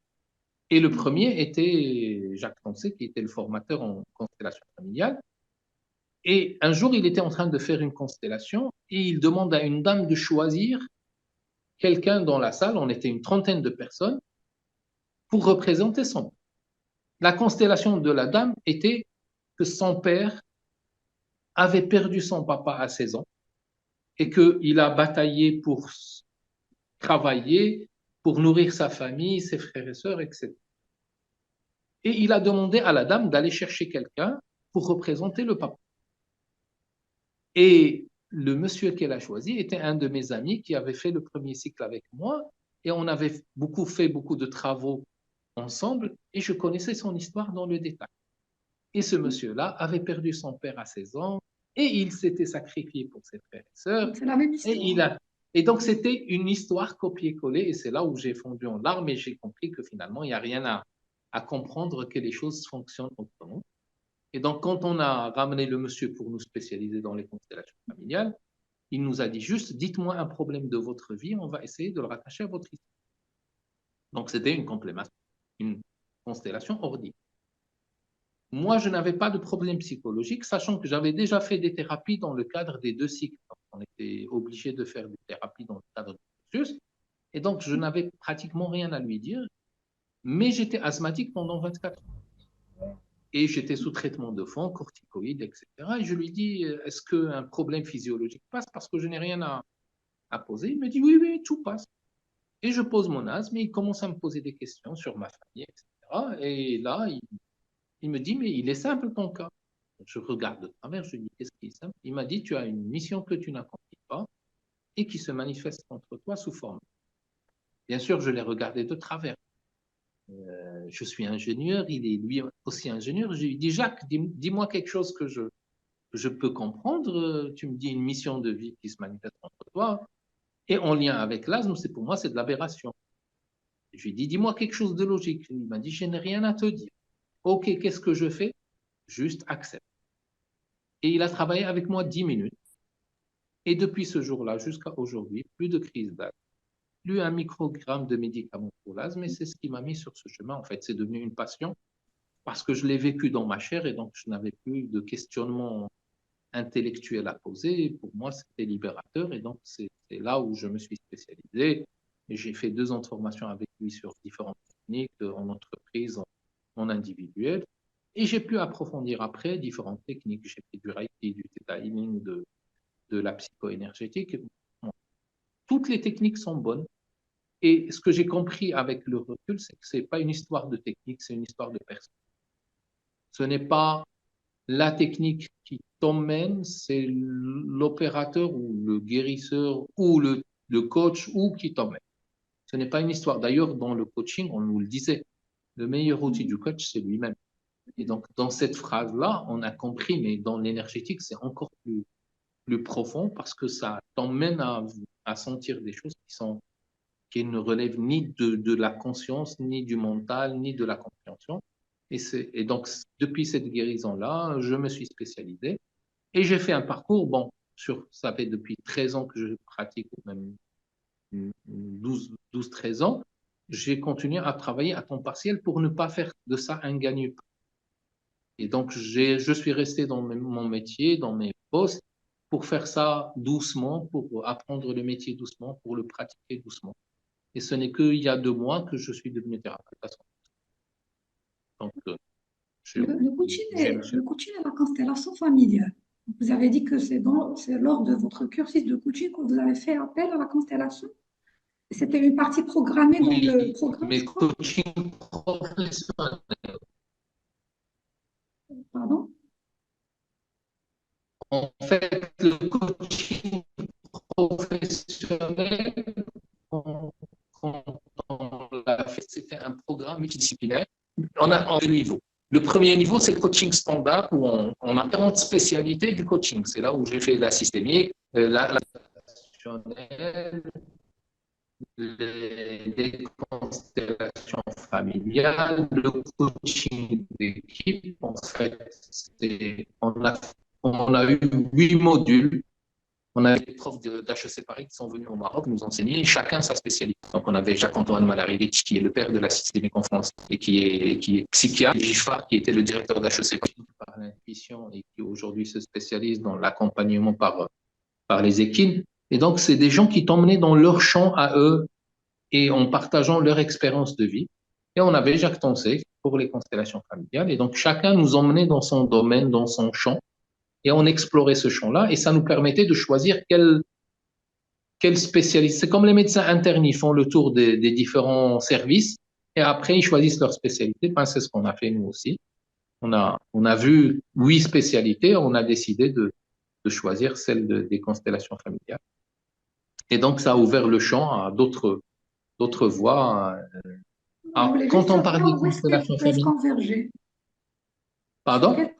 Speaker 2: Et le premier était Jacques Foncé, qui était le formateur en constellation familiale. Et un jour, il était en train de faire une constellation et il demande à une dame de choisir quelqu'un dans la salle. On était une trentaine de personnes pour représenter son père. La constellation de la dame était que son père avait perdu son papa à 16 ans et qu'il a bataillé pour travailler, pour nourrir sa famille, ses frères et sœurs, etc. Et il a demandé à la dame d'aller chercher quelqu'un pour représenter le papa. Et le monsieur qu'elle a choisi était un de mes amis qui avait fait le premier cycle avec moi et on avait fait beaucoup de travaux ensemble et je connaissais son histoire dans le détail. Et ce monsieur-là avait perdu son père à 16 ans et il s'était sacrifié pour ses frères et sœurs.
Speaker 1: Donc, c'est la même
Speaker 2: Et,
Speaker 1: histoire.
Speaker 2: il a... et donc, c'était une histoire copier-coller et c'est là où j'ai fondu en larmes et j'ai compris que finalement, il n'y a rien à comprendre, que les choses fonctionnent autrement. Et donc, quand on a ramené le monsieur pour nous spécialiser dans les constellations familiales, il nous a dit juste, dites-moi un problème de votre vie, on va essayer de le rattacher à votre histoire. Donc, c'était une constellation ordinaire. Moi, je n'avais pas de problème psychologique, sachant que j'avais déjà fait des thérapies dans le cadre des 2 cycles. On était obligé de faire des thérapies dans le cadre du cursus. Et donc, je n'avais pratiquement rien à lui dire, mais j'étais asthmatique pendant 24 ans. Et j'étais sous traitement de fond, corticoïdes, etc. Et je lui dis, est-ce qu'un problème physiologique passe parce que je n'ai rien à poser? Il me dit, oui, oui, tout passe. Et je pose mon asthme et il commence à me poser des questions sur ma famille, etc. Et là, il me dit, mais il est simple ton cas. Je regarde de travers, je lui dis, qu'est-ce qui est simple? Il m'a dit, tu as une mission que tu n'accomplis pas et qui se manifeste contre toi sous forme. Bien sûr, je l'ai regardé de travers. Je suis ingénieur, il est lui aussi ingénieur. Je lui dis, Jacques, dis-moi quelque chose que je peux comprendre. Tu me dis une mission de vie qui se manifeste contre toi. Et en lien avec l'asthme, pour moi, c'est de l'aberration. Je lui dis, dis-moi quelque chose de logique. Il m'a dit, je n'ai rien à te dire. Ok, qu'est-ce que je fais? Juste accepte. Et il a travaillé avec moi 10 minutes. Et depuis ce jour-là jusqu'à aujourd'hui, plus de crise d'asthme, plus un microgramme de médicaments pour l'asthme, et c'est ce qui m'a mis sur ce chemin. En fait, c'est devenu une passion parce que je l'ai vécu dans ma chair et donc je n'avais plus de questionnement intellectuel à poser. Et pour moi, c'était libérateur et donc c'est là où je me suis spécialisé. J'ai fait 2 ans de formation avec lui sur différentes techniques en entreprise, en individuel. Et j'ai pu approfondir après différentes techniques. J'ai fait du Reiki, du Theta Healing, de la psycho-énergétique. Bon, toutes les techniques sont bonnes. Et ce que j'ai compris avec le recul, c'est que ce n'est pas une histoire de technique, c'est une histoire de personne. Ce n'est pas la technique qui t'emmène, c'est l'opérateur ou le guérisseur ou le coach ou qui t'emmène. Ce n'est pas une histoire. D'ailleurs, dans le coaching, on nous le disait, le meilleur outil du coach, c'est lui-même. Et donc, dans cette phrase-là, on a compris, mais dans l'énergétique, c'est encore plus profond parce que ça t'emmène à sentir des choses qui ne relèvent ni de la conscience, ni du mental, ni de la compréhension. Et donc, depuis cette guérison-là, je me suis spécialisé et j'ai fait un parcours, bon, ça fait depuis 13 ans que je pratique, ou même 12-13 ans, j'ai continué à travailler à temps partiel pour ne pas faire de ça un gagne-pain. Et donc, je suis resté dans mon métier, dans mes postes, pour faire ça doucement, pour apprendre le métier doucement, pour le pratiquer doucement. Et ce n'est qu'il y a 2 mois que je suis devenu thérapeute à 100%. Donc,
Speaker 1: Le coaching est la constellation familiale. Vous avez dit que c'est lors de votre cursus de coaching que vous avez fait appel à la constellation. C'était une partie programmée dans le
Speaker 2: oui,
Speaker 1: programme,
Speaker 2: mais
Speaker 1: je crois.
Speaker 2: coaching professionnel.
Speaker 1: Pardon?
Speaker 2: En fait, le coaching professionnel, quand on l'a fait, c'était un programme multidisciplinaire. On a 2 niveaux. Le premier niveau, c'est le coaching standard où on a 40 spécialités du coaching. C'est là où j'ai fait la systémique, la relationnelle, les constellations familiales, le coaching d'équipe. En fait, on a eu 8 modules. On avait des profs d'HEC Paris qui sont venus au Maroc nous enseigner, chacun sa spécialité. Donc, on avait Jacques-Antoine Malarivitch, qui est le père de la systémique en France et qui est psychiatre, et Giffard, qui était le directeur d'HEC Paris par l'intuition et qui aujourd'hui se spécialise dans l'accompagnement par les équines. Et donc, c'est des gens qui t'emmenaient dans leur champ à eux et en partageant leur expérience de vie. Et on avait Jacques Tancet pour les constellations familiales. Et donc, chacun nous emmenait dans son domaine, dans son champ, et on explorait ce champ-là, et ça nous permettait de choisir quel spécialiste. C'est comme les médecins internes, ils font le tour des différents services, et après, ils choisissent leur spécialité. Ben, c'est ce qu'on a fait nous aussi. On a vu 8 spécialités, on a décidé de choisir celle des constellations familiales. Et donc, ça a ouvert le champ à d'autres voies.
Speaker 1: Je
Speaker 2: Alors,
Speaker 1: voulais juste
Speaker 2: quand on parle des
Speaker 1: savoir où est-ce
Speaker 2: constellations
Speaker 1: qu'elles peuvent
Speaker 2: familiales,
Speaker 1: converger. Sur
Speaker 2: pardon?
Speaker 1: quel point?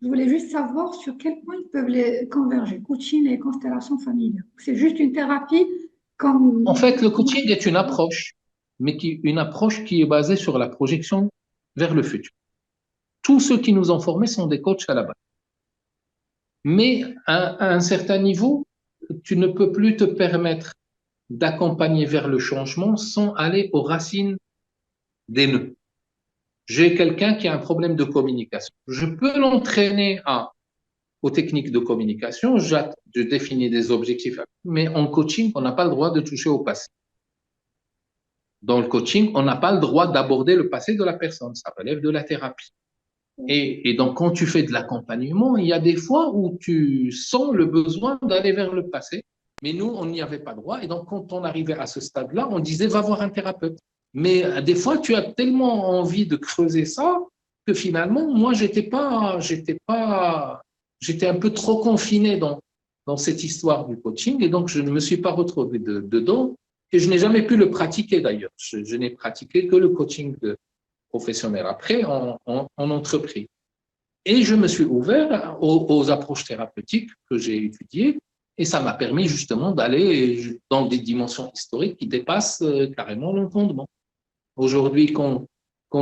Speaker 1: Je voulais juste savoir sur quel point ils peuvent les converger, coaching et constellation familiale. C'est juste une thérapie
Speaker 2: En fait, le
Speaker 1: comme
Speaker 2: coaching est une approche, mais une approche qui est basée sur la projection vers le futur. Tous ceux qui nous ont formés sont des coachs à la base. Mais à un certain niveau, tu ne peux plus te permettre d'accompagner vers le changement sans aller aux racines des nœuds. J'ai quelqu'un qui a un problème de communication. Je peux l'entraîner aux techniques de communication, je définis des objectifs, mais en coaching, on n'a pas le droit de toucher au passé. Dans le coaching, on n'a pas le droit d'aborder le passé de la personne, ça relève de la thérapie. Et donc, quand tu fais de l'accompagnement, il y a des fois où tu sens le besoin d'aller vers le passé, mais nous, on n'y avait pas droit. Et donc, quand on arrivait à ce stade-là, on disait, va voir un thérapeute. Mais des fois, tu as tellement envie de creuser ça que finalement, moi, j'étais un peu trop confiné dans cette histoire du coaching et donc je ne me suis pas retrouvé dedans et je n'ai jamais pu le pratiquer d'ailleurs. Je n'ai pratiqué que le coaching professionnel après en entreprise. Et je me suis ouvert aux approches thérapeutiques que j'ai étudiées et ça m'a permis justement d'aller dans des dimensions historiques qui dépassent carrément l'entendement. Aujourd'hui, quand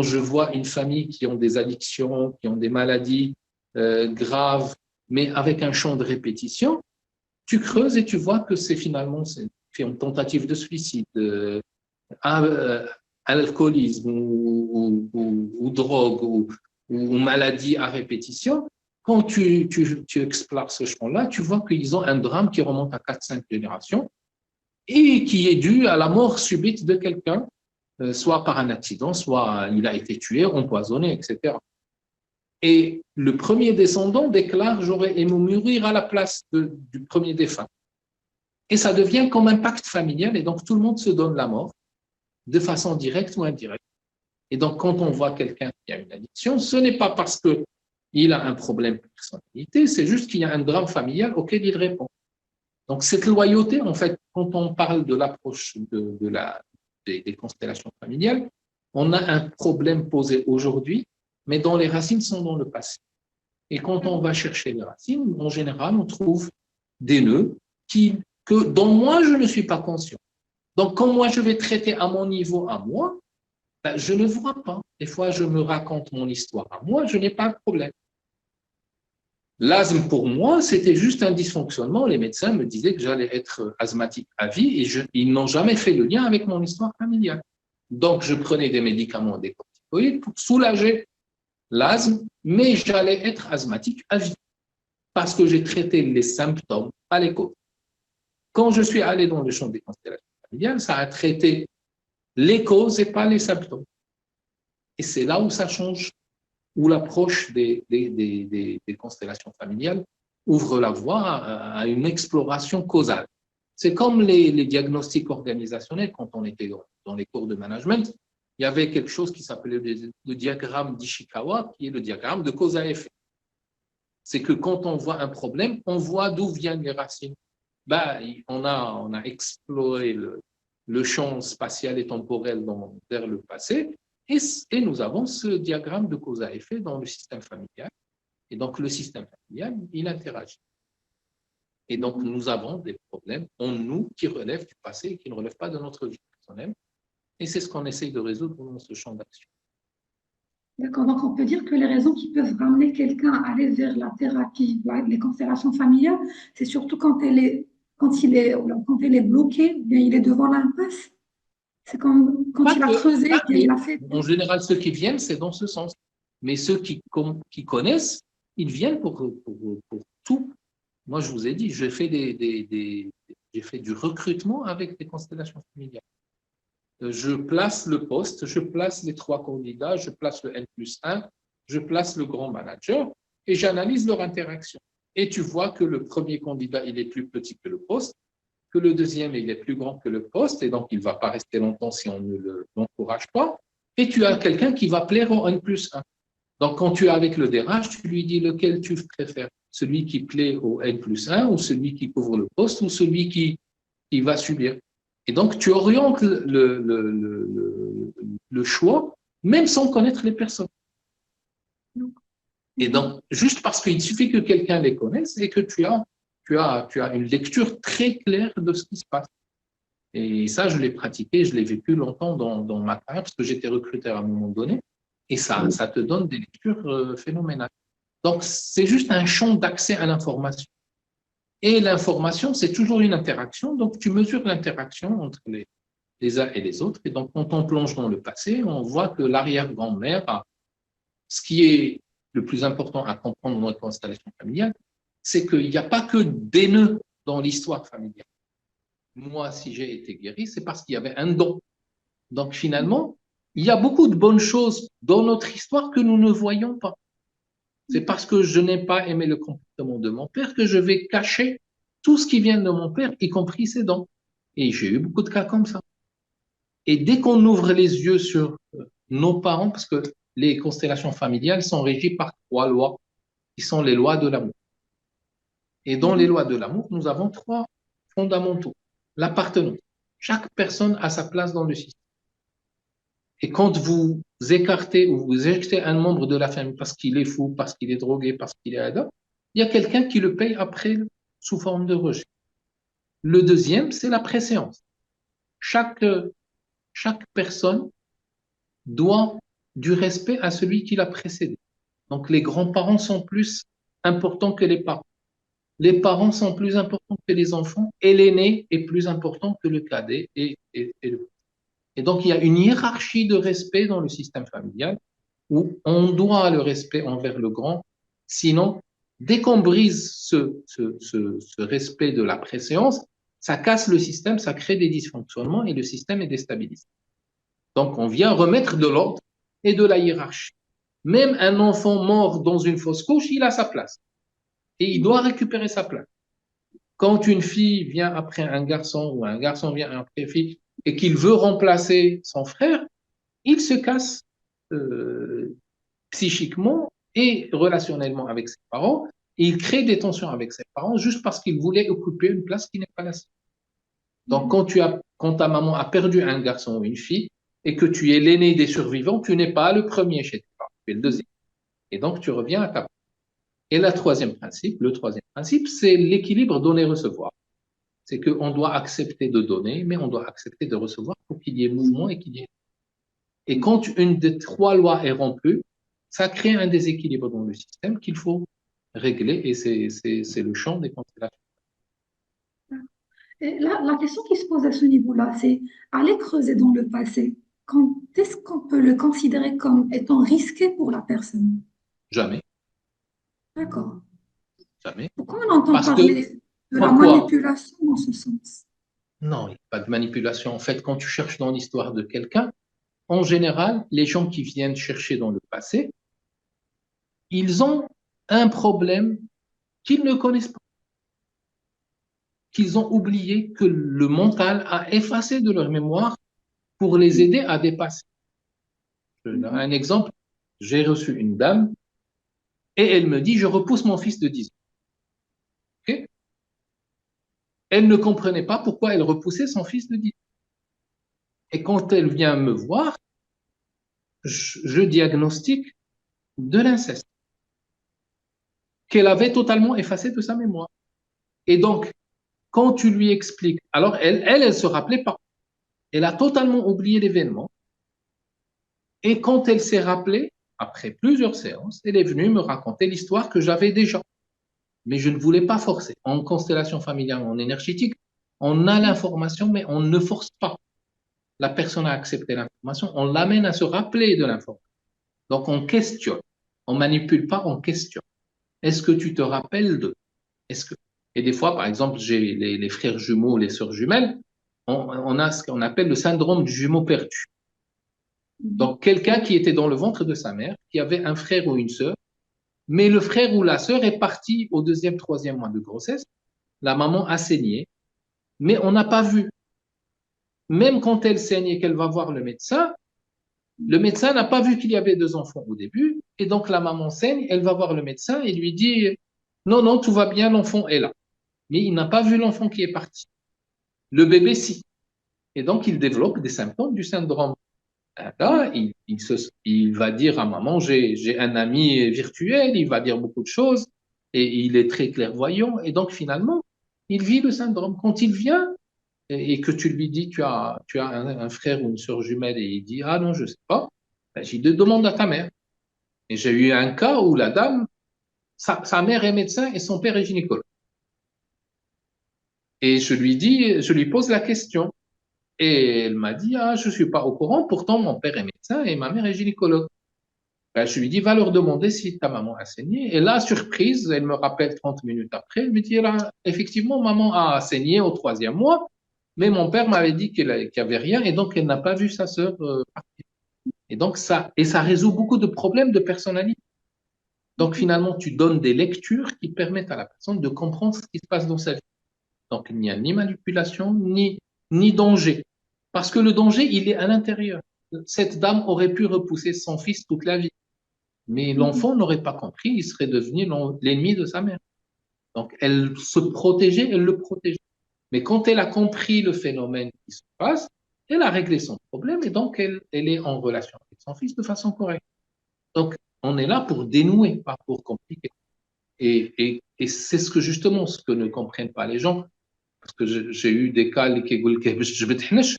Speaker 2: je vois une famille qui ont des addictions, qui ont des maladies graves, mais avec un champ de répétition, tu creuses et tu vois que c'est finalement c'est une tentative de suicide, alcoolisme ou drogue ou maladie à répétition. Quand tu explores ce champ-là, tu vois qu'ils ont un drame qui remonte à 4-5 générations et qui est dû à la mort subite de quelqu'un, soit par un accident, soit il a été tué, empoisonné, etc. Et le premier descendant déclare: j'aurais aimé mourir à la place du premier défunt. Et ça devient comme un pacte familial, et donc tout le monde se donne la mort, de façon directe ou indirecte. Et donc, quand on voit quelqu'un qui a une addiction, ce n'est pas parce qu'il a un problème de personnalité, c'est juste qu'il y a un drame familial auquel il répond. Donc, cette loyauté, en fait, quand on parle de l'approche des constellations familiales, on a un problème posé aujourd'hui, mais dont les racines sont dans le passé. Et quand on va chercher les racines, en général, on trouve des nœuds dont moi, je ne suis pas conscient. Donc, quand moi, je vais traiter à mon niveau, à moi, ben, je ne vois pas. Des fois, je me raconte mon histoire à moi, je n'ai pas de problème. L'asthme, pour moi, c'était juste un dysfonctionnement. Les médecins me disaient que j'allais être asthmatique à vie et ils n'ont jamais fait le lien avec mon histoire familiale. Donc, je prenais des médicaments, des corticoïdes pour soulager l'asthme, mais j'allais être asthmatique à vie parce que j'ai traité les symptômes à l'écho. Quand je suis allé dans le champ des constellations familiales, ça a traité les causes et pas les symptômes. Et c'est là où ça change, où l'approche des constellations familiales ouvre la voie à une exploration causale. C'est comme les diagnostics organisationnels. Quand on était dans les cours de management, il y avait quelque chose qui s'appelait le diagramme d'Ishikawa, qui est le diagramme de cause à effet. C'est que quand on voit un problème, on voit d'où viennent les racines. Ben, on a exploré le champ spatial et temporel vers le passé, et nous avons ce diagramme de cause à effet dans le système familial. Et donc, le système familial, il interagit. Et donc, nous avons des problèmes en nous qui relèvent du passé et qui ne relèvent pas de notre vie personnelle. Et c'est ce qu'on essaye de résoudre dans ce champ d'action.
Speaker 1: D'accord, donc on peut dire que les raisons qui peuvent ramener quelqu'un à aller vers la thérapie, les constellations familiales, c'est surtout quand il est bloqué, bien il est devant l'impasse. C'est comme quand il a creusé, bien il a fait.
Speaker 2: En général, ceux qui viennent, c'est dans ce sens. Mais ceux qui connaissent, ils viennent pour tout. Moi, je vous ai dit, j'ai fait du recrutement avec des constellations familiales. Je place le poste, je place les 3 candidats, je place le N+1, je place le grand manager et j'analyse leur interaction. Et tu vois que le premier candidat, il est plus petit que le poste, que le deuxième, il est plus grand que le poste, et donc il ne va pas rester longtemps si on ne l'encourage pas. Et tu as quelqu'un qui va plaire au N+1. Donc, quand tu es avec le DRH, tu lui dis lequel tu préfères, celui qui plaît au N+1 ou celui qui couvre le poste ou celui qui va subir. Et donc, tu orientes le choix, même sans connaître les personnes. Et donc, juste parce qu'il suffit que quelqu'un les connaisse et que tu as une lecture très claire de ce qui se passe. Et ça, je l'ai pratiqué, je l'ai vécu longtemps dans ma carrière parce que j'étais recruteur à un moment donné. Et ça te donne des lectures phénoménales. Donc, c'est juste un champ d'accès à l'information. Et l'information, c'est toujours une interaction. Donc, tu mesures l'interaction entre les uns et les autres. Et donc, quand on plonge dans le passé, on voit que l'arrière-grand-mère, ce qui est le plus important à comprendre dans notre constellation familiale, c'est qu'il n'y a pas que des nœuds dans l'histoire familiale. Moi, si j'ai été guéri, c'est parce qu'il y avait un don. Donc, finalement, il y a beaucoup de bonnes choses dans notre histoire que nous ne voyons pas. C'est parce que je n'ai pas aimé le comportement de mon père que je vais cacher tout ce qui vient de mon père, y compris ses dons. Et j'ai eu beaucoup de cas comme ça. Et dès qu'on ouvre les yeux sur nos parents, parce que les constellations familiales sont régies par 3 lois, qui sont les lois de l'amour. Et dans les lois de l'amour, nous avons 3 fondamentaux. L'appartenance. Chaque personne a sa place dans le système. Et quand vous écartez ou vous éjectez un membre de la famille parce qu'il est fou, parce qu'il est drogué, parce qu'il est adam, il y a quelqu'un qui le paye après sous forme de rejet. Le deuxième, c'est la préséance. Chaque personne doit du respect à celui qui l'a précédé. Donc les grands-parents sont plus importants que les parents. Les parents sont plus importants que les enfants et l'aîné est plus important que le cadet. Et donc, il y a une hiérarchie de respect dans le système familial où on doit le respect envers le grand. Sinon, dès qu'on brise ce respect de la préséance, ça casse le système, ça crée des dysfonctionnements et le système est déstabilisé. Donc, on vient remettre de l'ordre et de la hiérarchie. Même un enfant mort dans une fausse couche, il a sa place et il doit récupérer sa place. Quand une fille vient après un garçon ou un garçon vient après une fille et qu'il veut remplacer son frère, il se casse euh, psychiquement et relationnellement avec ses parents. Et il crée des tensions avec ses parents juste parce qu'il voulait occuper une place qui n'est pas la sienne. Donc, quand ta maman a perdu un garçon ou une fille et que tu es l'aîné des survivants, tu n'es pas le premier chez tes parents, tu es le deuxième. Et donc, tu reviens à ta. Et le troisième principe, c'est l'équilibre donner-recevoir. C'est qu'on doit accepter de donner, mais on doit accepter de recevoir pour qu'il y ait mouvement et qu'il y ait. Et quand une des trois lois est rompue, ça crée un déséquilibre dans le système qu'il faut régler et c'est le champ des constellations.
Speaker 1: Et la question qui se pose à ce niveau-là, c'est aller creuser dans le passé. Quand est-ce qu'on peut le considérer comme étant risqué pour la personne?
Speaker 2: Jamais,
Speaker 1: D'accord.
Speaker 2: jamais.
Speaker 1: Pourquoi on entend
Speaker 2: Parce que,
Speaker 1: parler de la
Speaker 2: pourquoi?
Speaker 1: manipulation dans ce sens?
Speaker 2: Non, il n'y a pas de manipulation. En fait, quand tu cherches dans l'histoire de quelqu'un, en général, les gens qui viennent chercher dans le passé, ils ont un problème qu'ils ne connaissent pas, qu'ils ont oublié, que le mental a effacé de leur mémoire pour les aider à dépasser. Un exemple, j'ai reçu une dame et elle me dit, je repousse mon fils de 10 ans. Okay. Elle ne comprenait pas pourquoi elle repoussait son fils de 10 ans. Et quand elle vient me voir, je diagnostique de l'inceste qu'elle avait totalement effacé de sa mémoire. Et donc, quand tu lui expliques, alors elle se rappelait pas. Elle a totalement oublié l'événement. Et quand elle s'est rappelée, après plusieurs séances, elle est venue me raconter l'histoire que j'avais déjà. Mais je ne voulais pas forcer. En constellation familiale, en énergétique, on a l'information, mais on ne force pas la personne à accepter l'information. On l'amène à se rappeler de l'information. Donc, on questionne. On manipule pas, on questionne. Est-ce que tu te rappelles de? Est-ce que... Et des fois, par exemple, j'ai les frères jumeaux, les sœurs jumelles, on a ce qu'on appelle le syndrome du jumeau perdu. Donc, quelqu'un qui était dans le ventre de sa mère, qui avait un frère ou une sœur, mais le frère ou la sœur est parti au deuxième, troisième mois de grossesse. La maman a saigné, mais on n'a pas vu. Même quand elle saigne et qu'elle va voir le médecin n'a pas vu qu'il y avait deux enfants au début, et donc la maman saigne, elle va voir le médecin et lui dit, non, non, tout va bien, l'enfant est là. Mais il n'a pas vu l'enfant qui est parti. Le bébé, si. Et donc, il développe des symptômes du syndrome. Là, il va dire à maman, j'ai un ami virtuel, il va dire beaucoup de choses, et il est très clairvoyant. Et donc, finalement, il vit le syndrome. Quand il vient et que tu lui dis, tu as un frère ou une sœur jumelle, et il dit, ah non, je sais pas, ben, j'ai dit, demande à ta mère. Et j'ai eu un cas où la dame, sa mère est médecin et son père est gynécologue. Et je lui pose la question. Et elle m'a dit, ah, je suis pas au courant, pourtant mon père est médecin et ma mère est gynécologue. Ben, je lui dis, va leur demander si ta maman a saigné. Et là, surprise, elle me rappelle 30 minutes après, elle me dit, là, effectivement, maman a saigné au troisième mois, mais mon père m'avait dit qu'il n'y avait rien et donc elle n'a pas vu sa sœur partir. Et donc ça résout beaucoup de problèmes de personnalité. Donc finalement, tu donnes des lectures qui permettent à la personne de comprendre ce qui se passe dans sa vie. Donc il n'y a ni manipulation, ni danger. Parce que le danger, il est à l'intérieur. Cette dame aurait pu repousser son fils toute la vie. Mais l'enfant n'aurait pas compris, il serait devenu l'ennemi de sa mère. Donc elle se protégeait, elle le protégeait. Mais quand elle a compris le phénomène qui se passe, elle a réglé son problème et donc elle est en relation avec son fils de façon correcte. Donc on est là pour dénouer, pas pour compliquer. Et c'est ce que justement, ce que ne comprennent pas les gens, parce que j'ai eu des cas qui disent,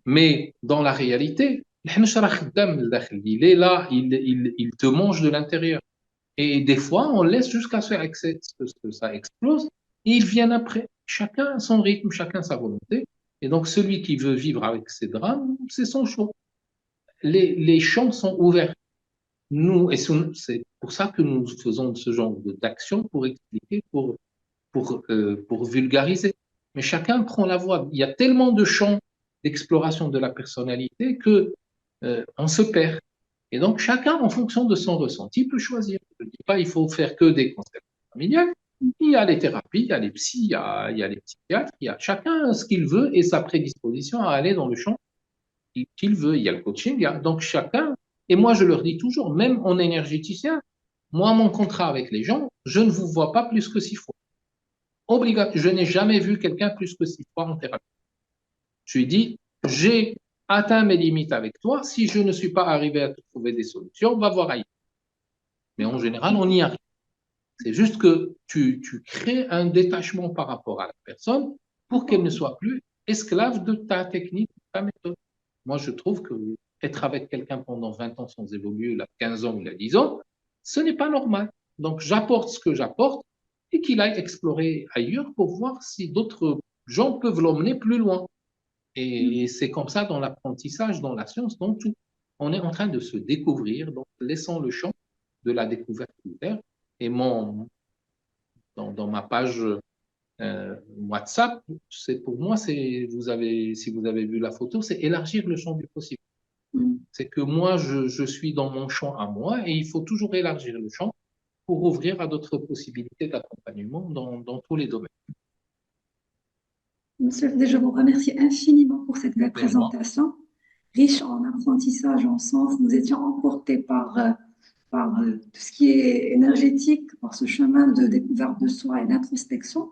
Speaker 2: mais dans la réalité, il est là, il te mange de l'intérieur. Et des fois, on laisse jusqu'à ce que ça explose et ils viennent après. Chacun son rythme, chacun sa volonté. Et donc, celui qui veut vivre avec ces drames, c'est son choix. Les champs sont ouverts. Nous, et c'est pour ça que nous faisons ce genre d'action pour expliquer, pour vulgariser. Mais chacun prend la voie. Il y a tellement de champs d'exploration de la personnalité que on se perd. Et donc, chacun, en fonction de son ressenti, peut choisir. Je ne dis pas il faut faire que des constellations familiales. Il y a les thérapies, il y a les psys, il y a les psychiatres, il y a chacun ce qu'il veut et sa prédisposition à aller dans le champ qu'il veut. Il y a le coaching, donc chacun. Et moi, je leur dis toujours, même en énergéticien, moi, mon contrat avec les gens, je ne vous vois pas plus que 6 fois. Obligatoire. Je n'ai jamais vu quelqu'un plus que 6 fois en thérapie. Je lui dis, j'ai atteint mes limites avec toi. Si je ne suis pas arrivé à te trouver des solutions, on va voir ailleurs. Mais en général, on y arrive. C'est juste que tu crées un détachement par rapport à la personne pour qu'elle ne soit plus esclave de ta technique, de ta méthode. Moi, je trouve que être avec quelqu'un pendant 20 ans sans évoluer, il a 15 ans, il a 10 ans, ce n'est pas normal. Donc, j'apporte ce que j'apporte et qu'il aille explorer ailleurs pour voir si d'autres gens peuvent l'emmener plus loin. Et c'est comme ça dans l'apprentissage, dans la science, dans tout. On est en train de se découvrir, donc laissons le champ de la découverte ouvert. Et dans ma page WhatsApp, c'est pour moi, si vous avez vu la photo, c'est élargir le champ du possible. C'est que moi, je suis dans mon champ à moi et il faut toujours élargir le champ pour ouvrir à d'autres possibilités d'accompagnement dans tous les domaines.
Speaker 1: Monsieur Fdé, je vous remercie infiniment pour cette belle
Speaker 2: Vraiment.
Speaker 1: présentation, riche en apprentissage, en sens. Nous étions emportés par tout ce qui est énergétique, par ce chemin de découverte de soi et d'introspection.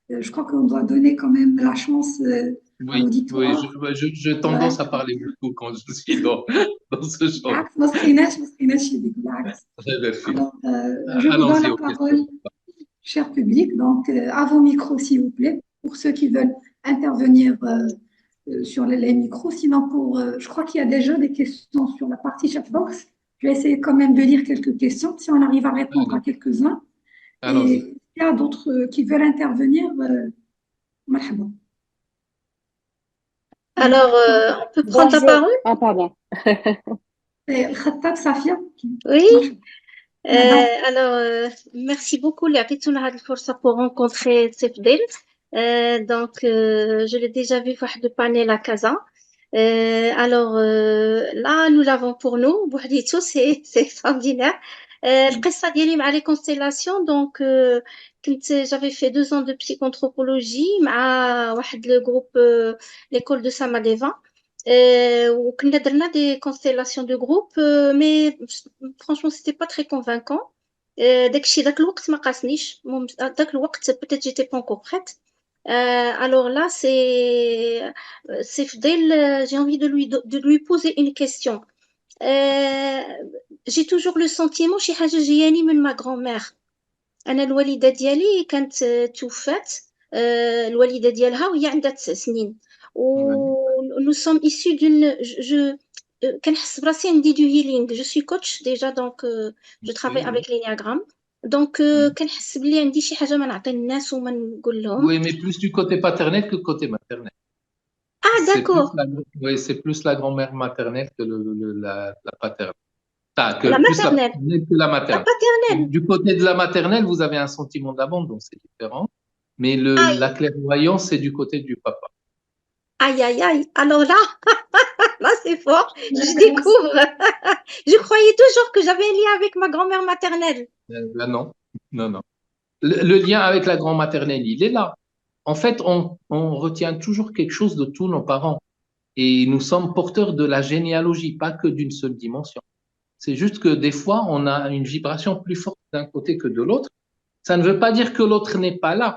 Speaker 1: Je crois qu'on doit donner quand même la chance à
Speaker 2: Oui,
Speaker 1: l'auditoire.
Speaker 2: j'ai tendance à parler beaucoup quand je suis dans ce genre.
Speaker 1: بالعكس ما سخيناش يديك بالعكس.
Speaker 2: Merci.
Speaker 1: Alors, je vous donne
Speaker 2: Allons-y
Speaker 1: la
Speaker 2: aux
Speaker 1: parole,
Speaker 2: questions.
Speaker 1: cher public. Donc, à vos micros, s'il vous plaît, pour ceux qui veulent intervenir sur les micros. Sinon, je crois qu'il y a déjà des questions sur la partie chatbox. Je vais essayer quand même de lire quelques questions, si on arrive à répondre à
Speaker 2: Allez,
Speaker 1: quelques-uns. Et
Speaker 2: allons-y.
Speaker 1: s'il y a d'autres qui veulent intervenir, مرحبا.
Speaker 3: Alors, on peut prendre la
Speaker 4: Bonjour.
Speaker 3: parole?
Speaker 4: Ah, pardon.
Speaker 1: الخطاب صافية.
Speaker 3: Oui.
Speaker 1: مرحبا.
Speaker 3: Alors, merci beaucoup اللي عطيتونا هذه الفرصة pour rencontrer Sefdel. Donc, je l'ai déjà vu في واحد panel à Casa. Alors, là, nous l'avons pour nous. بوحديتو, c'est extraordinaire. القصة ديالي مع les constellations. Donc, j'avais fait 2 ans de psychonthropologie مع واحد le groupe, l'école de Samadeva. وكنا درنا des constellations de groupe, mais franchement c'était pas très convaincant. داكشي داك الوقت ما قاسنيش. داك الوقت peut-être j'étais pas encore prête. Alors là c'est Fdel, j'ai envie de lui poser une question. J'ai toujours le sentiment شي حاجة جياني من ma grand-mère. أنا الوالدة ديالي كانت توفات, الوالدة ديالها وهي عندها 9 سنين. Nous sommes issus d'une. كنحس براسي عندي du healing. Je suis coach déjà, donc je travaille avec l'énéagramme. Donc كنحس بلي عندي شي حاجة ما نعطي الناس وما نقول لهم.
Speaker 2: Oui, mais plus du côté paternel que côté maternel.
Speaker 3: Ah, d'accord.
Speaker 2: Oui, c'est plus la grand-mère maternelle que la paternelle.
Speaker 3: La maternelle.
Speaker 2: Que la maternelle.
Speaker 3: La paternelle.
Speaker 2: Du côté de la maternelle, vous avez un sentiment d'abandon, c'est différent. Mais la clairvoyance, c'est du côté du papa.
Speaker 3: Aïe, aïe, aïe. Alors là, là c'est fort. Je découvre. Je croyais toujours que j'avais un lien avec ma grand-mère maternelle.
Speaker 2: Là, non, non, non. Le lien avec la grand maternelle, il est là. En fait, on retient toujours quelque chose de tous nos parents. Et nous sommes porteurs de la généalogie, pas que d'une seule dimension. C'est juste que des fois, on a une vibration plus forte d'un côté que de l'autre. Ça ne veut pas dire que l'autre n'est pas là,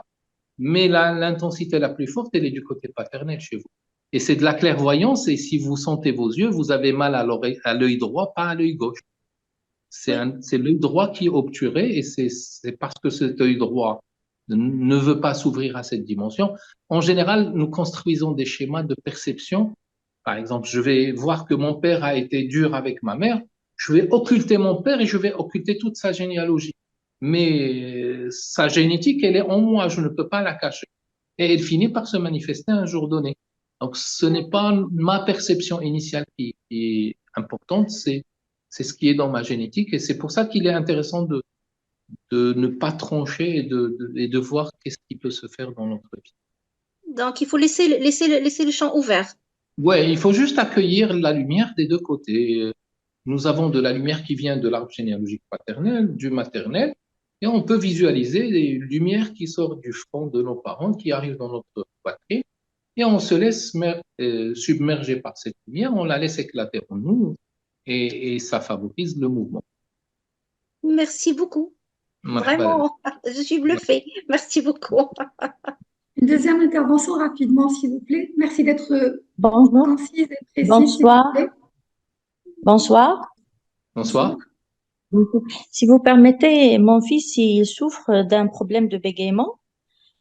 Speaker 2: mais l'intensité la plus forte, elle est du côté paternel chez vous. Et c'est de la clairvoyance, et si vous sentez vos yeux, vous avez mal à l'œil droit, pas à l'œil gauche. C'est l'œil droit qui est obturé, et c'est parce que cet œil droit ne veut pas s'ouvrir à cette dimension. En général, nous construisons des schémas de perception. Par exemple, je vais voir que mon père a été dur avec ma mère. je vais occulter mon père et je vais occulter toute sa généalogie. Mais sa génétique, elle est en moi, je ne peux pas la cacher. Et elle finit par se manifester un jour donné. Donc, ce n'est pas ma perception initiale qui est importante, c'est ce qui est dans ma génétique. Et c'est pour ça qu'il est intéressant de ne pas trancher et de voir qu'est-ce qui peut se faire dans notre vie.
Speaker 3: Donc, il faut laisser le champ ouvert.
Speaker 2: Ouais, il faut juste accueillir la lumière des deux côtés. Nous avons de la lumière qui vient de l'arbre généalogique paternel, du maternel, et on peut visualiser les lumières qui sortent du front de nos parents, qui arrivent dans notre poitrine, et on se laisse submerger par cette lumière, on la laisse éclater en nous, et ça favorise le mouvement.
Speaker 3: Merci beaucoup.
Speaker 2: Marhaba.
Speaker 3: Vraiment, je suis bluffée. Merci beaucoup.
Speaker 1: Une deuxième intervention rapidement, s'il vous plaît. Merci d'être
Speaker 4: Bonjour,
Speaker 1: concise et précise, s'il vous
Speaker 4: bonsoir,
Speaker 1: plaît.
Speaker 4: bonsoir.
Speaker 2: Bonsoir.
Speaker 4: Si vous permettez, mon fils, il souffre d'un problème de bégaiement.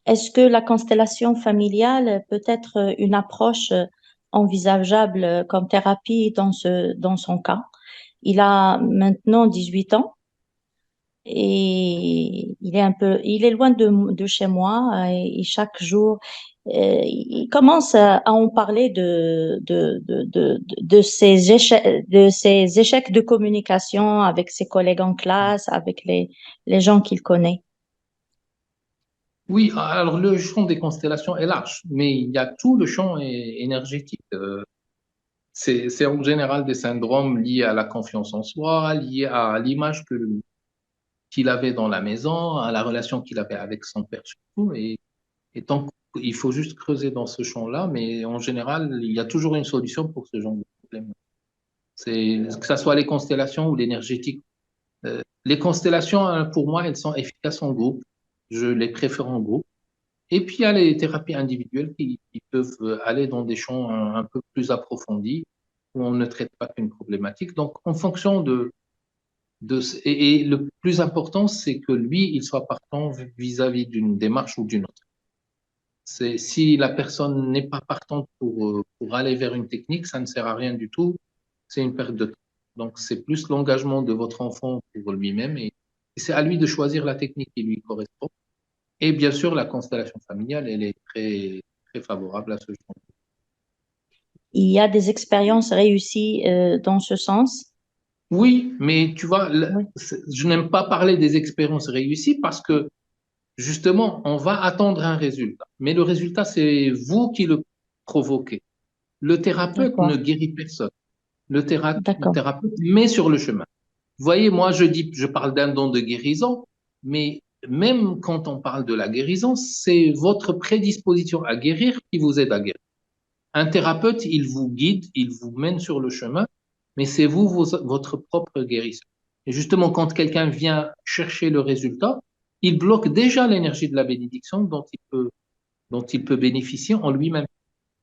Speaker 4: Est-ce que la constellation familiale peut être une approche envisageable comme thérapie dans son cas? Il a maintenant 18 ans et il est loin de chez moi et chaque jour, il commence à en parler de ses échecs de communication avec ses collègues en classe, avec les gens qu'il connaît.
Speaker 2: Oui, alors le champ des constellations est large, mais il y a tout le champ énergétique. C'est en général des syndromes liés à la confiance en soi, liés à l'image qu'il avait dans la maison, à la relation qu'il avait avec son père surtout. Et donc, il faut juste creuser dans ce champ-là, mais en général, il y a toujours une solution pour ce genre de problème. Que ce soit les constellations ou l'énergétique. Les constellations, hein, pour moi, elles sont efficaces en groupe. Je les préfère en groupe. Et puis, il y a les thérapies individuelles qui peuvent aller dans des champs un peu plus approfondis, où on ne traite pas qu'une problématique. Donc, en fonction et le plus important, c'est que lui, il soit partant vis-à-vis d'une démarche ou d'une autre. Si la personne n'est pas partante pour aller vers une technique, ça ne sert à rien du tout. C'est une perte de temps. Donc, c'est plus l'engagement de votre enfant pour lui-même et c'est à lui de choisir la technique qui lui correspond. Et bien sûr, la constellation familiale, elle est très, très favorable à ce genre.
Speaker 4: Il y a des expériences réussies dans ce sens.
Speaker 2: Oui, mais tu vois,
Speaker 4: Oui.
Speaker 2: je n'aime pas parler des expériences réussies parce que justement, on va attendre un résultat. Mais le résultat, c'est vous qui le provoquez. Le thérapeute
Speaker 4: D'accord,
Speaker 2: ne guérit personne. Le
Speaker 4: d'accord,
Speaker 2: thérapeute met sur le chemin. Vous voyez, moi, je parle d'un don de guérison, mais même quand on parle de la guérison, c'est votre prédisposition à guérir qui vous aide à guérir. Un thérapeute, il vous guide, il vous mène sur le chemin, mais c'est vous, votre propre guérison. Et justement, quand quelqu'un vient chercher le résultat, il bloque déjà l'énergie de la bénédiction dont il peut bénéficier en lui-même.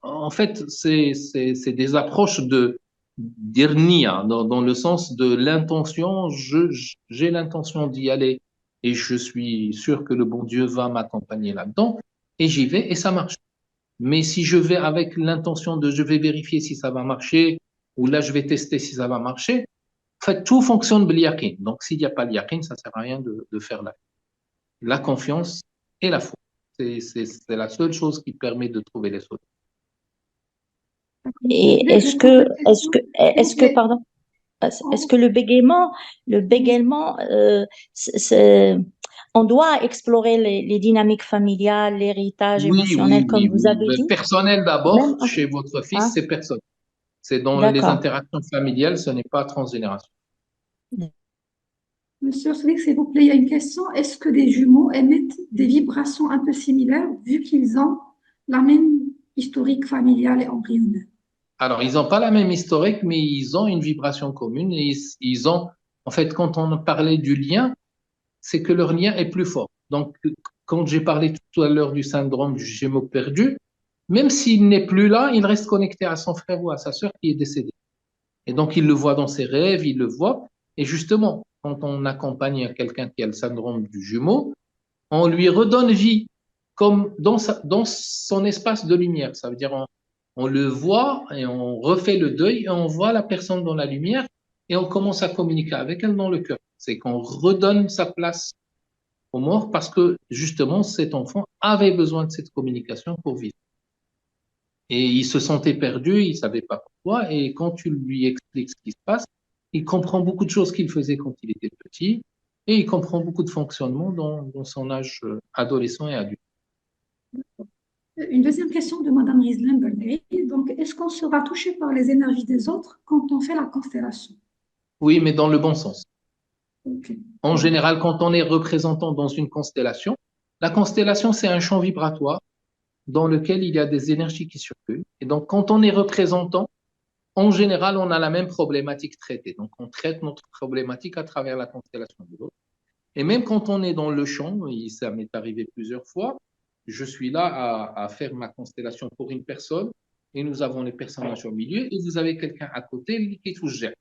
Speaker 2: En fait, c'est des approches d'irnia, dans le sens de l'intention. J'ai l'intention d'y aller et je suis sûr que le bon Dieu va m'accompagner là-dedans et j'y vais et ça marche. Mais si je vais avec l'intention de je vais vérifier si ça va marcher ou là je vais tester si ça va marcher, en fait, tout fonctionne باليقين. Donc, s'il n'y a pas l'yaqin, ça sert à rien de faire la confiance et la foi. C'est la seule chose qui permet de trouver les solutions.
Speaker 4: Et pardon, est-ce que le bégaiement, on doit explorer les dynamiques familiales, l'héritage émotionnel, comme vous avez
Speaker 2: Mais
Speaker 4: dit?
Speaker 2: personnel d'abord,
Speaker 4: Même,
Speaker 2: chez votre fils,
Speaker 4: hein?
Speaker 2: c'est personne. C'est dans les
Speaker 4: D'accord.
Speaker 2: interactions familiales, ce n'est pas transgénération.
Speaker 1: Monsieur Swick, s'il vous plaît, il y a une question. Est-ce que des jumeaux émettent des vibrations un peu similaires vu qu'ils ont la même historique familiale et embryonnaire?
Speaker 2: Alors, ils n'ont pas la même historique, mais ils ont une vibration commune et ils ont, en fait, quand on parlait du lien, c'est que leur lien est plus fort. Donc, quand j'ai parlé tout à l'heure du syndrome du jumeau perdu, même s'il n'est plus là, il reste connecté à son frère ou à sa sœur qui est décédé. Et donc, il le voit dans ses rêves, il le voit. Et justement, quand on accompagne quelqu'un qui a le syndrome du jumeau, on lui redonne vie, comme dans son espace de lumière. Ça veut dire, on le voit et on refait le deuil et on voit la personne dans la lumière et on commence à communiquer avec elle dans le cœur. C'est qu'on redonne sa place au mort parce que justement cet enfant avait besoin de cette communication pour vivre. Et il se sentait perdu, il savait pas pourquoi, et quand tu lui expliques ce qui se passe, il comprend beaucoup de choses qu'il faisait quand il était petit, et il comprend beaucoup de fonctionnements dans son âge adolescent et adulte.
Speaker 1: Une deuxième question de Madame Rizlan Berdei. Donc, est-ce qu'on sera touché par les énergies des autres quand on fait la constellation?
Speaker 2: Oui, mais dans le bon sens.
Speaker 1: Ok.
Speaker 2: En général, quand on est représentant dans une constellation, la constellation, c'est un champ vibratoire dans lequel il y a des énergies qui circulent. Et donc, quand on est représentant, en général, on a la même problématique traitée. Donc, on traite notre problématique à travers la constellation de l'autre. Et même quand on est dans le champ, et ça m'est arrivé plusieurs fois, je suis là à faire ma constellation pour une personne, et nous avons les personnages au milieu, et vous avez quelqu'un à côté qui vous gère.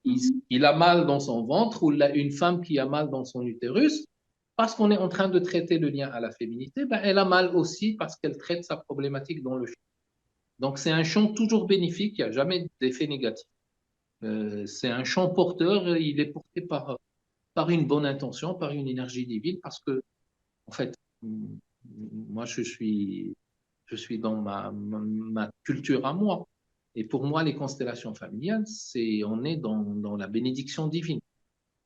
Speaker 2: Il a mal dans son ventre, ou une femme qui a mal dans son utérus, parce qu'on est en train de traiter le lien à la féminité, ben, elle a mal aussi parce qu'elle traite sa problématique dans le champ. Donc, c'est un champ toujours bénéfique, il n'y a jamais d'effet négatif. C'est un champ porteur, il est porté par une bonne intention, par une énergie divine, parce que, en fait, moi, je suis dans ma culture à moi. Et pour moi, les constellations familiales, on est dans la bénédiction divine.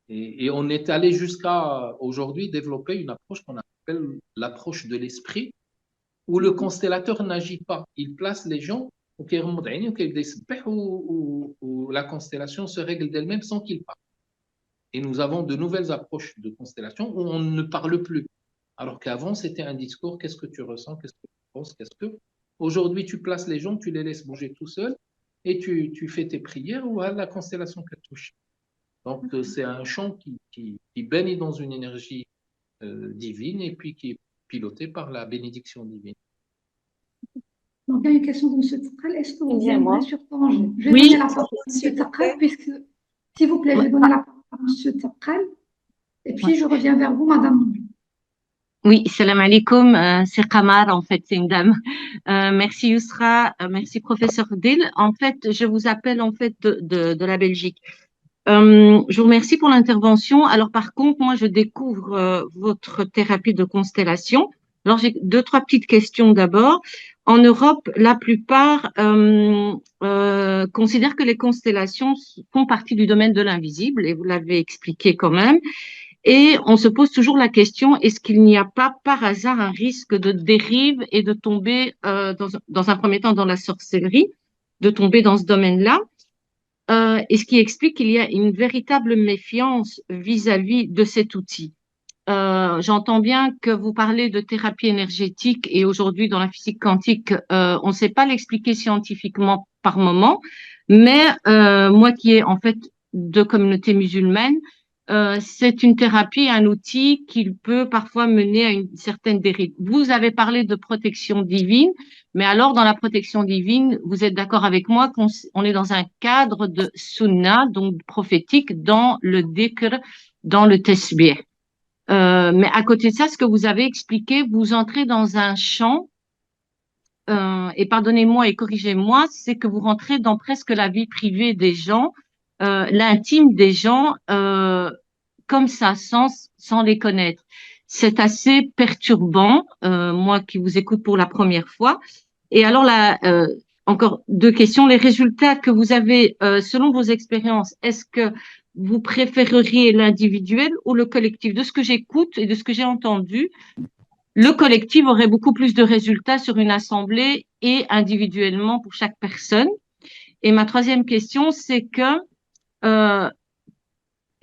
Speaker 2: Et on est allé jusqu'à aujourd'hui développer une approche qu'on appelle l'approche de l'esprit, où le constellateur n'agit pas. Il place les gens où la constellation se règle d'elle-même sans qu'il parle. Et nous avons de nouvelles approches de constellation où on ne parle plus. Alors qu'avant, c'était un discours, qu'est-ce que tu ressens, qu'est-ce que tu penses, qu'est-ce que... Aujourd'hui, tu places les gens, tu les laisses bouger tout seuls et tu fais tes prières ou à la constellation qu'elle touche. Donc, c'est un champ qui baigne dans une énergie divine et puis qui est piloté par la bénédiction divine.
Speaker 1: Donc, il y a une question de M. Taqal. Est-ce que vous
Speaker 4: Bien,
Speaker 1: viendrez
Speaker 4: moi.
Speaker 1: sur Tanger? Je vais
Speaker 4: Oui,
Speaker 1: donner la parole à
Speaker 4: s'il
Speaker 1: M.
Speaker 4: vous
Speaker 1: Taqal,
Speaker 4: plaît.
Speaker 1: puisque, s'il vous plaît, je
Speaker 4: Ouais,
Speaker 1: vais donner la parole à M. Taqal. Et puis, je reviens vers vous, Madame Nouri.
Speaker 5: Oui, salam alaikum, c'est Kamar, en fait, c'est une dame. Merci Yousra, merci professeur Dil. En fait, je vous appelle en fait de la Belgique. Je vous remercie pour l'intervention. Alors par contre, moi, je découvre votre thérapie de constellation. Alors j'ai deux, trois petites questions d'abord. En Europe, la plupart considèrent que les constellations font partie du domaine de l'invisible, et vous l'avez expliqué quand même. Et on se pose toujours la question, est-ce qu'il n'y a pas par hasard un risque de dérive et de tomber, dans un premier temps, dans la sorcellerie, de tomber dans ce domaine-là? Et ce qui explique qu'il y a une véritable méfiance vis-à-vis de cet outil. J'entends bien que vous parlez de thérapie énergétique et aujourd'hui, dans la physique quantique, on ne sait pas l'expliquer scientifiquement par moment, mais moi qui ai en fait de communauté musulmane, c'est une thérapie, un outil qui peut parfois mener à une certaine dérive. Vous avez parlé de protection divine, mais alors dans la protection divine, vous êtes d'accord avec moi qu'on est dans un cadre de sunna, donc prophétique, dans le dhikr, dans le tasbih. Mais à côté de ça, ce que vous avez expliqué, vous entrez dans un champ, et pardonnez-moi et corrigez-moi, c'est que vous rentrez dans presque la vie privée des gens, l'intime des gens, comme ça, sans les connaître. C'est assez perturbant, moi qui vous écoute pour la première fois. Et alors là, encore deux questions. Les résultats que vous avez, selon vos expériences, est-ce que vous préféreriez l'individuel ou le collectif? De ce que j'écoute et de ce que j'ai entendu, le collectif aurait beaucoup plus de résultats sur une assemblée et individuellement pour chaque personne. Et ma troisième question, c'est que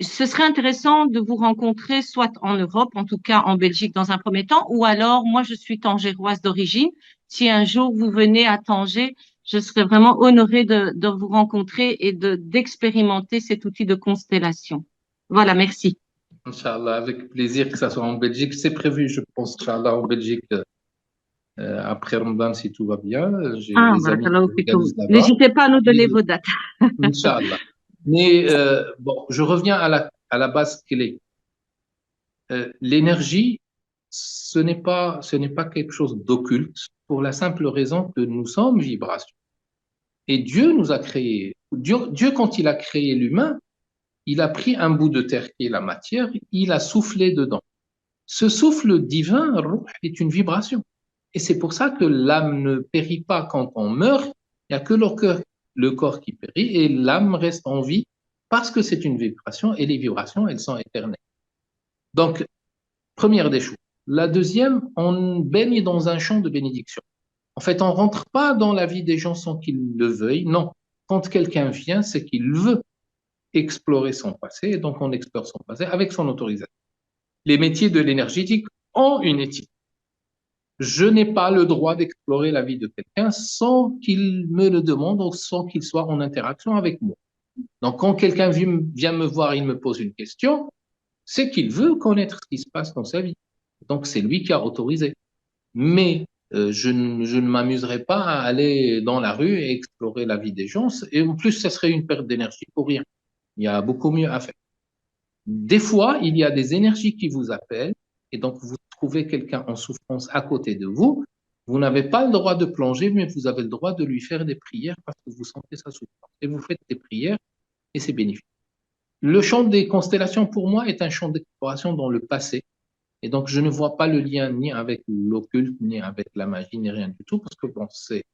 Speaker 5: ce serait intéressant de vous rencontrer soit en Europe, en tout cas en Belgique dans un premier temps, ou alors moi je suis tangéroise d'origine. Si un jour vous venez à Tanger, je serais vraiment honorée de vous rencontrer et d'expérimenter cet outil de constellation. Voilà, merci.
Speaker 2: Inch'Allah, avec plaisir que ça soit en Belgique. C'est prévu, je pense, Inch'Allah, en Belgique après Ramadan, si tout va bien. J'ai
Speaker 5: Ah,
Speaker 2: des amis
Speaker 5: barakallahu
Speaker 2: qui
Speaker 5: fikoum.
Speaker 2: organisent là-bas.
Speaker 5: N'hésitez pas à nous donner
Speaker 2: Mais,
Speaker 5: vos dates.
Speaker 2: Inch'Allah. Mais bon, je reviens à la base clé. L'énergie, ce n'est pas quelque chose d'occulte pour la simple raison que nous sommes vibration. Et Dieu nous a créés Dieu, quand il a créé l'humain, il a pris un bout de terre qui est la matière, il a soufflé dedans. Ce souffle divin, ruh, est une vibration. Et c'est pour ça que l'âme ne périt pas quand on meurt, il n'y a que le corps qui périt et l'âme reste en vie parce que c'est une vibration et les vibrations, elles sont éternelles. Donc, première des choses. La deuxième, on baigne dans un champ de bénédiction. En fait, on rentre pas dans la vie des gens sans qu'ils le veuillent. Non. Quand quelqu'un vient, c'est qu'il veut explorer son passé et donc on explore son passé avec son autorisation. Les métiers de l'énergétique ont une éthique. Je n'ai pas le droit d'explorer la vie de quelqu'un sans qu'il me le demande ou sans qu'il soit en interaction avec moi. Donc, quand quelqu'un vient me voir, il me pose une question, c'est qu'il veut connaître ce qui se passe dans sa vie. Donc, c'est lui qui a autorisé. Mais je ne m'amuserai pas à aller dans la rue et explorer la vie des gens. Et en plus, ça serait une perte d'énergie pour rien. Il y a beaucoup mieux à faire. Des fois, il y a des énergies qui vous appellent et donc vous trouvez quelqu'un en souffrance à côté de vous. Vous n'avez pas le droit de plonger, mais vous avez le droit de lui faire des prières parce que vous sentez sa souffrance. Et vous faites des prières et c'est bénéfique. Le champ des constellations, pour moi, est un champ d'exploration dans le passé. Et donc, je ne vois pas le lien ni avec l'occulte, ni avec la magie, ni rien du tout, parce que bon, c'est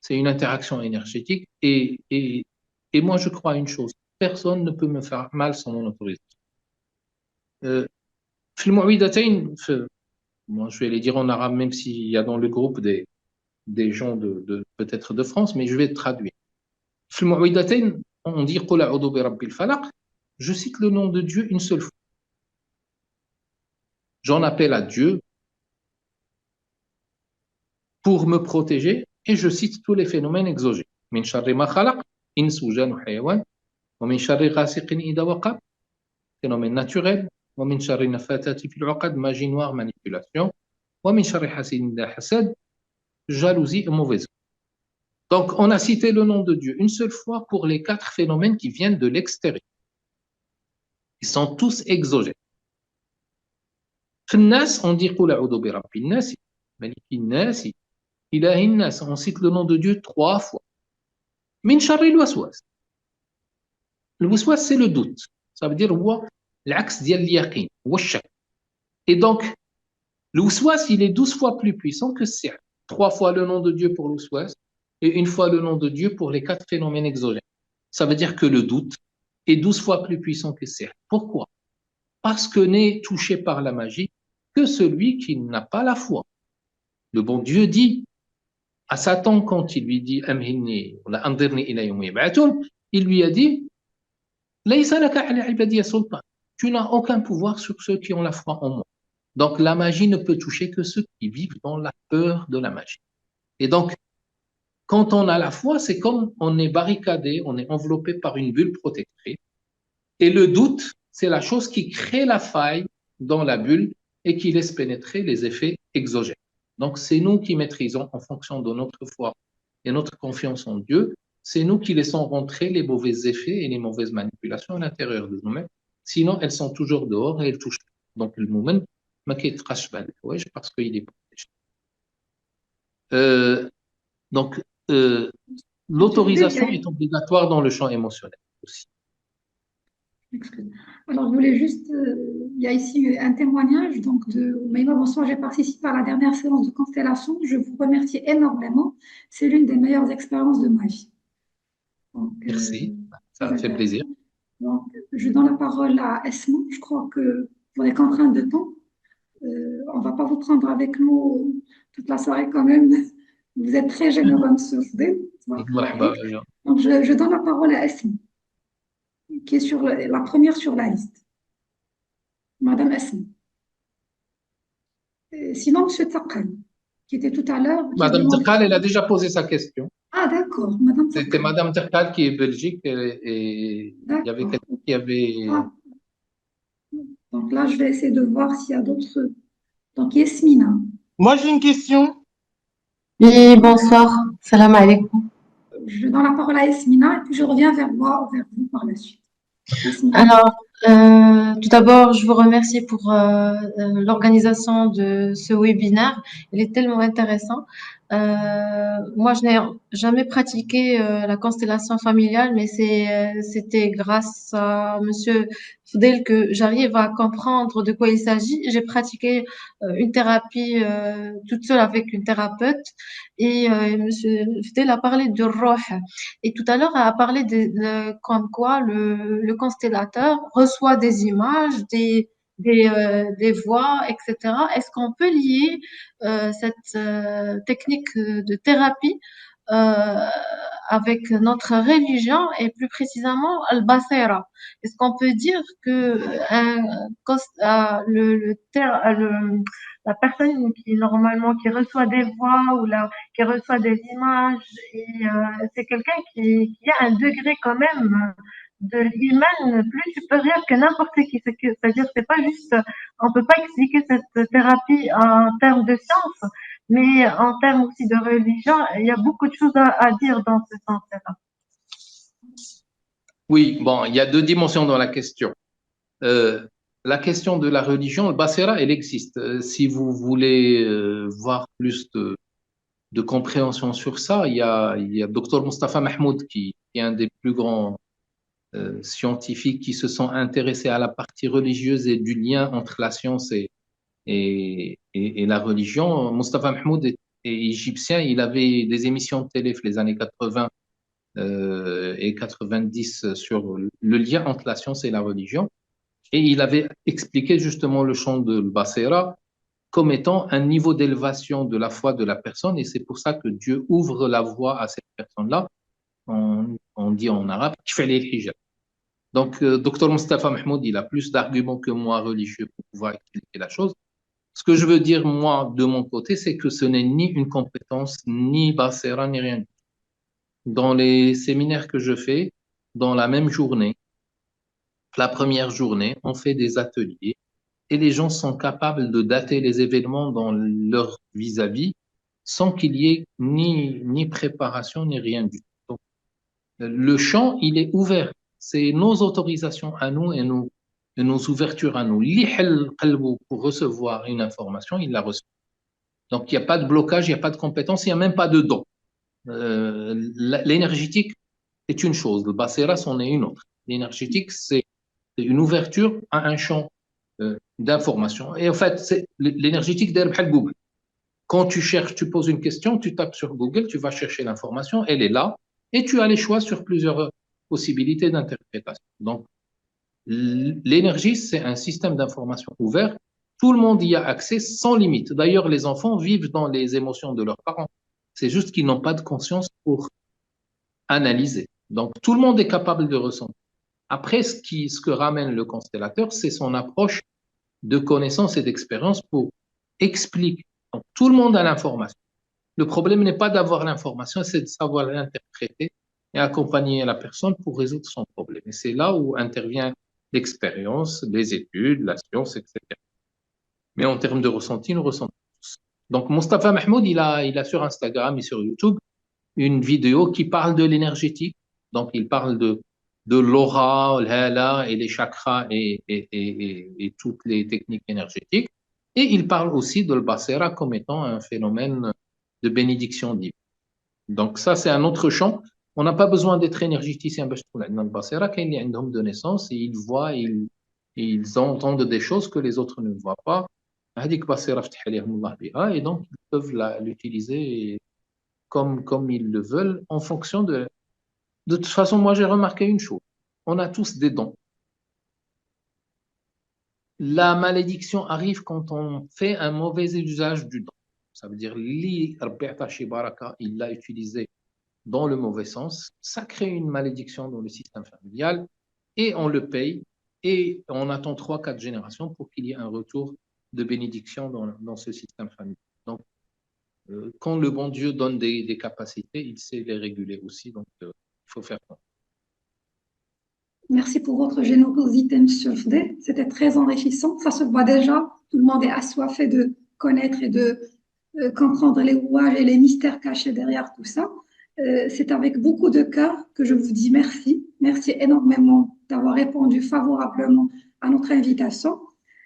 Speaker 2: une interaction énergétique. Et moi, je crois à une chose. Personne ne peut me faire mal sans mon autorisation. في المعوذتين moi je vais les dire en arabe même s'il y a dans le groupe des gens peut-être de France mais je vais traduire في المعوذتين on dit قل أعوذ برب الفلق je cite le nom de Dieu une seule fois j'en appelle à Dieu pour me protéger et je cite tous les phénomènes exogènes من شر ما خلق إنس وجان وحيوان ومن شر غاسق إذا وقب phénomène naturel ومن شر النفاثات في العقد magie noire manipulation ومن شر حاسد إذا حسد jalousie et mauvaise. Donc on a cité le nom de Dieu une seule fois pour les 4 phénomènes qui viennent de l'extérieur. Ils sont tous exogènes. في الناس on dit قل أعوذ برب الناس ملك الناس إله الناس on cite le nom de Dieu 3 fois. من شر الوسواس. Le waswas c'est le doute. Ça veut dire هو العكس ديال اليقين هو الشك. Et donc le waswas, il est 12 fois plus puissant que sihr. 3 fois le nom de Dieu pour le waswas et une fois le nom de Dieu pour les 4 phénomènes exogènes. Ça veut dire que le doute est 12 fois plus puissant que sihr. Pourquoi? Parce que n'est touché par la magie que celui qui n'a pas la foi. Le bon Dieu dit à Satan quand il lui dit Amhinni ou la andirni ila yawmi yub'athun, il lui a dit Laysa laka ala ibadiya sultan. Tu n'as aucun pouvoir sur ceux qui ont la foi en moi. Donc, la magie ne peut toucher que ceux qui vivent dans la peur de la magie. Et donc, quand on a la foi, c'est comme on est barricadé, on est enveloppé par une bulle protectrice. Et le doute, c'est la chose qui crée la faille dans la bulle et qui laisse pénétrer les effets exogènes. Donc, c'est nous qui maîtrisons en fonction de notre foi et notre confiance en Dieu. C'est nous qui laissons rentrer les mauvais effets et les mauvaises manipulations à l'intérieur de nous-mêmes. Sinon, elles sont toujours dehors et elles touchent. Donc, le moment, parce qu'il est protégé. Donc, l'autorisation est obligatoire dans le champ émotionnel aussi.
Speaker 1: Alors, je voulais juste, il y a ici un témoignage donc de Maïma, bonsoir, j'ai participé à la dernière séance de constellation. Je vous remercie énormément. C'est l'une des meilleures expériences de ma vie. Donc,
Speaker 2: merci, ça fait plaisir.
Speaker 1: Donc, je donne la parole à Esma. Je crois que pour les contraintes de temps, on ne va pas vous prendre avec nous toute la soirée quand même. Vous êtes très généreux, monsieur Fdel. Donc, je donne la parole à Esma, qui est sur la première sur la liste. Madame Esma. Sinon, monsieur Taqal, qui était tout à l'heure.
Speaker 2: Madame Taqal, elle a déjà posé sa question.
Speaker 1: Ah, d'accord.
Speaker 2: C'était Madame Taqal qui est belgique et il y avait quelqu'un qui avait...
Speaker 1: Ah. Donc là, je vais essayer de voir s'il y a d'autres. Donc, Yasmina.
Speaker 6: Moi, j'ai une question.
Speaker 7: Oui, bonsoir. Salam alaikum.
Speaker 1: Je donne la parole à Yasmina et puis je reviens vers vous par la suite. Yasmina.
Speaker 7: Alors, tout d'abord, je vous remercie pour l'organisation de ce webinaire. Il est tellement intéressant. Moi, je n'ai jamais pratiqué la constellation familiale, mais c'était grâce à Monsieur Fidel que j'arrive à comprendre de quoi il s'agit. J'ai pratiqué une thérapie toute seule avec une thérapeute et Monsieur Fidel a parlé de roh. Et tout à l'heure, elle a parlé comme quoi le constellateur reçoit des images, des voix, etc. Est-ce qu'on peut lier cette technique de thérapie euh, avec notre religion et plus précisément al-Basira? Est-ce qu'on peut dire que la personne qui normalement qui reçoit des voix ou qui reçoit des images, c'est quelqu'un qui a un degré quand même de l'humain plus supérieur que n'importe qui. C'est-à-dire, c'est pas juste, on peut pas expliquer cette thérapie en termes de science, mais en termes aussi de religion, il y a beaucoup de choses à dire dans ce sens-là.
Speaker 2: Oui, bon, il y a deux dimensions dans la question. La question de la religion, le Basira, elle existe. Si vous voulez voir plus de compréhension sur ça, il y a Dr Mustafa Mahmoud qui est un des plus grands scientifiques qui se sont intéressés à la partie religieuse et du lien entre la science et la religion. Mustafa Mahmoud est égyptien, il avait des émissions de télé les années 80 et 90 sur le lien entre la science et la religion. Et il avait expliqué justement le champ de Basira comme étant un niveau d'élévation de la foi de la personne. Et c'est pour ça que Dieu ouvre la voie à cette personne-là. On dit en arabe, kifali al-hijab. Donc, Dr Mustafa Mahmoud, il a plus d'arguments que moi religieux pour pouvoir expliquer la chose. Ce que je veux dire, moi, de mon côté, c'est que ce n'est ni une compétence, ni Basira, ni rien. Dans les séminaires que je fais, dans la même journée, la première journée, on fait des ateliers et les gens sont capables de dater les événements dans leur vis-à-vis sans qu'il y ait ni préparation, ni rien du tout. Donc, le champ, il est ouvert. C'est nos autorisations à nous et nos ouvertures à nous. Pour recevoir une information, il la reçoit. Donc, il n'y a pas de blocage, il n'y a pas de compétence, il n'y a même pas de don. L'énergétique est une chose, le Basira, c'en est une autre. L'énergétique, c'est une ouverture à un champ d'information. Et en fait, l'énergétique derrière Google. Quand tu cherches, tu poses une question, tu tapes sur Google, tu vas chercher l'information, elle est là, et tu as les choix sur plusieurs possibilités d'interprétation. Donc, l'énergie, c'est un système d'information ouvert. Tout le monde y a accès sans limite. D'ailleurs, les enfants vivent dans les émotions de leurs parents. C'est juste qu'ils n'ont pas de conscience pour analyser. Donc, tout le monde est capable de ressentir. Après, ce que ramène le constellateur, c'est son approche de connaissance et d'expérience pour expliquer. Donc, tout le monde a l'information. Le problème n'est pas d'avoir l'information, c'est de savoir l'interpréter et accompagner la personne pour résoudre son problème. Et c'est là où intervient l'expérience, les études, la science, etc. Mais en termes de ressenti, nous ressentons tous. Donc, Mustafa Mahmoud, il a sur Instagram et sur YouTube une vidéo qui parle de l'énergétique. Donc, il parle de l'aura, l'hala et les chakras et toutes les techniques énergétiques. Et il parle aussi de l'Basira comme étant un phénomène de bénédiction divine. Donc, ça, c'est un autre champ. On n'a pas besoin d'être énergéticien. Dans le Basira, quand il y a un homme de naissance, et ils voient, ils entendent des choses que les autres ne voient pas. Et donc, ils peuvent l'utiliser comme ils le veulent en fonction de. De toute façon, moi, j'ai remarqué une chose. On a tous des dons. La malédiction arrive quand on fait un mauvais usage du don. Ça veut dire, il l'a utilisé dans le mauvais sens. Ça crée une malédiction dans le système familial et on le paye et on attend 3-4 générations pour qu'il y ait un retour de bénédiction dans ce système familial. Donc, quand le bon Dieu donne des capacités, il sait les réguler aussi. Donc, il faut faire ça.
Speaker 1: Merci pour votre générosité, Monsieur Fdé. C'était très enrichissant. Ça se voit déjà. Tout le monde est assoiffé de connaître et de comprendre les rouages et les mystères cachés derrière tout ça. C'est avec beaucoup de cœur que je vous dis merci. Merci énormément d'avoir répondu favorablement à notre invitation.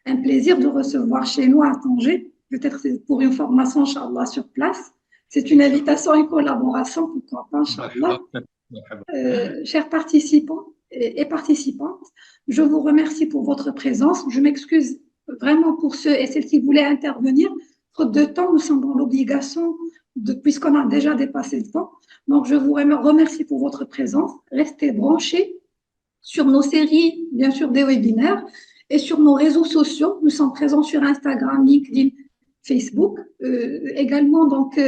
Speaker 1: Un plaisir de recevoir chez nous à Tanger, peut-être pour une formation, Inch'Allah, sur place. c'est une invitation à une collaboration, pourquoi pas, Inch'Allah. Chers participants et participantes, je vous remercie pour votre présence. Je m'excuse vraiment pour ceux et celles qui voulaient intervenir. Faute de temps, nous sommes dans l'obligation, puisqu'on a déjà dépassé le temps. Donc, je vous remercie pour votre présence. Restez branchés sur nos séries, bien sûr, des webinaires et sur nos réseaux sociaux. Nous sommes présents sur Instagram, LinkedIn, Facebook. Également, donc,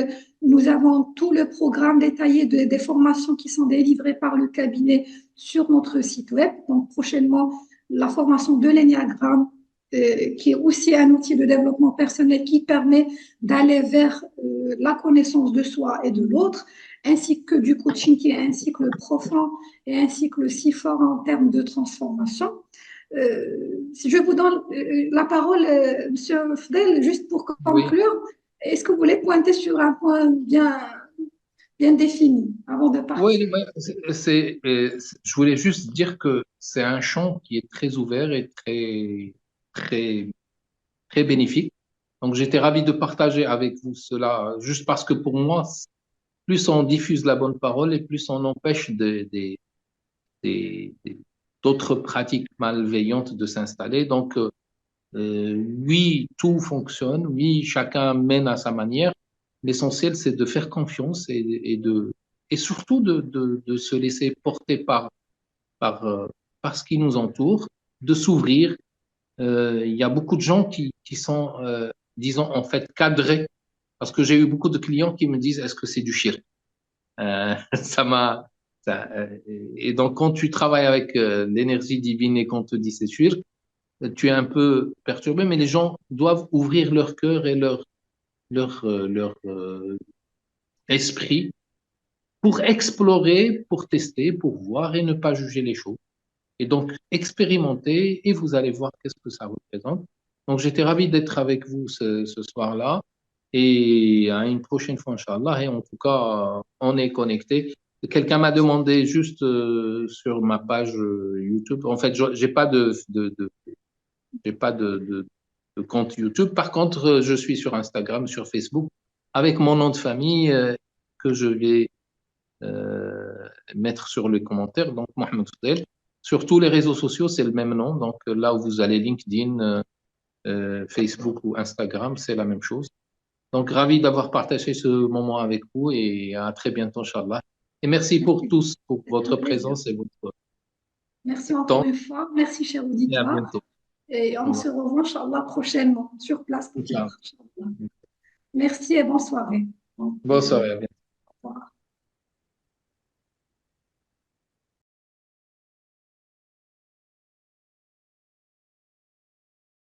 Speaker 1: nous avons tout le programme détaillé des formations qui sont délivrées par le cabinet sur notre site web. Donc, prochainement, la formation de l'énéagramme, qui est aussi un outil de développement personnel qui permet d'aller vers la connaissance de soi et de l'autre, ainsi que du coaching qui est un cycle profond et un cycle si fort en termes de transformation. Si je vous donne la parole, Monsieur Fdel, juste pour conclure, oui. Est-ce que vous voulez pointer sur un point bien défini avant de partir?
Speaker 2: Oui, je voulais juste dire que c'est un champ qui est très ouvert et très bénéfique. Donc, j'étais ravi de partager avec vous cela, juste parce que pour moi, plus on diffuse la bonne parole et plus on empêche d'autres pratiques malveillantes de s'installer. Donc, oui, tout fonctionne, oui, chacun mène à sa manière. L'essentiel, c'est de faire confiance et surtout de se laisser porter par ce qui nous entoure, de s'ouvrir. Il y a beaucoup de gens qui sont, disons, en fait, cadrés. Parce que j'ai eu beaucoup de clients qui me disent, est-ce que c'est du shirk? Et donc, quand tu travailles avec l'énergie divine et qu'on te dit c'est shirk, tu es un peu perturbé, mais les gens doivent ouvrir leur cœur et leur esprit pour explorer, pour tester, pour voir et ne pas juger les choses. Et donc, expérimenter et vous allez voir qu'est-ce que ça représente. Donc, j'étais ravi d'être avec vous ce soir-là et à une prochaine fois, Inch'Allah. Et en tout cas, on est connectés. Quelqu'un m'a demandé juste sur ma page YouTube. En fait, j'ai pas de compte YouTube. Par contre, je suis sur Instagram, sur Facebook, avec mon nom de famille que je vais mettre sur les commentaires. Donc, Mohamed Fadel. Sur tous les réseaux sociaux, c'est le même nom. Donc, là où vous allez LinkedIn, Facebook ou Instagram, c'est la même chose. Donc, ravi d'avoir partagé ce moment avec vous et à très bientôt, Inch'Allah. Et merci pour tous, pour votre présence et votre
Speaker 1: Merci encore une fois. Merci, cher auditeur.
Speaker 2: Et à bientôt.
Speaker 1: Et on se revoit, Inch'Allah, prochainement, sur place. Merci et bonne soirée.
Speaker 2: Bonne soirée, à bientôt.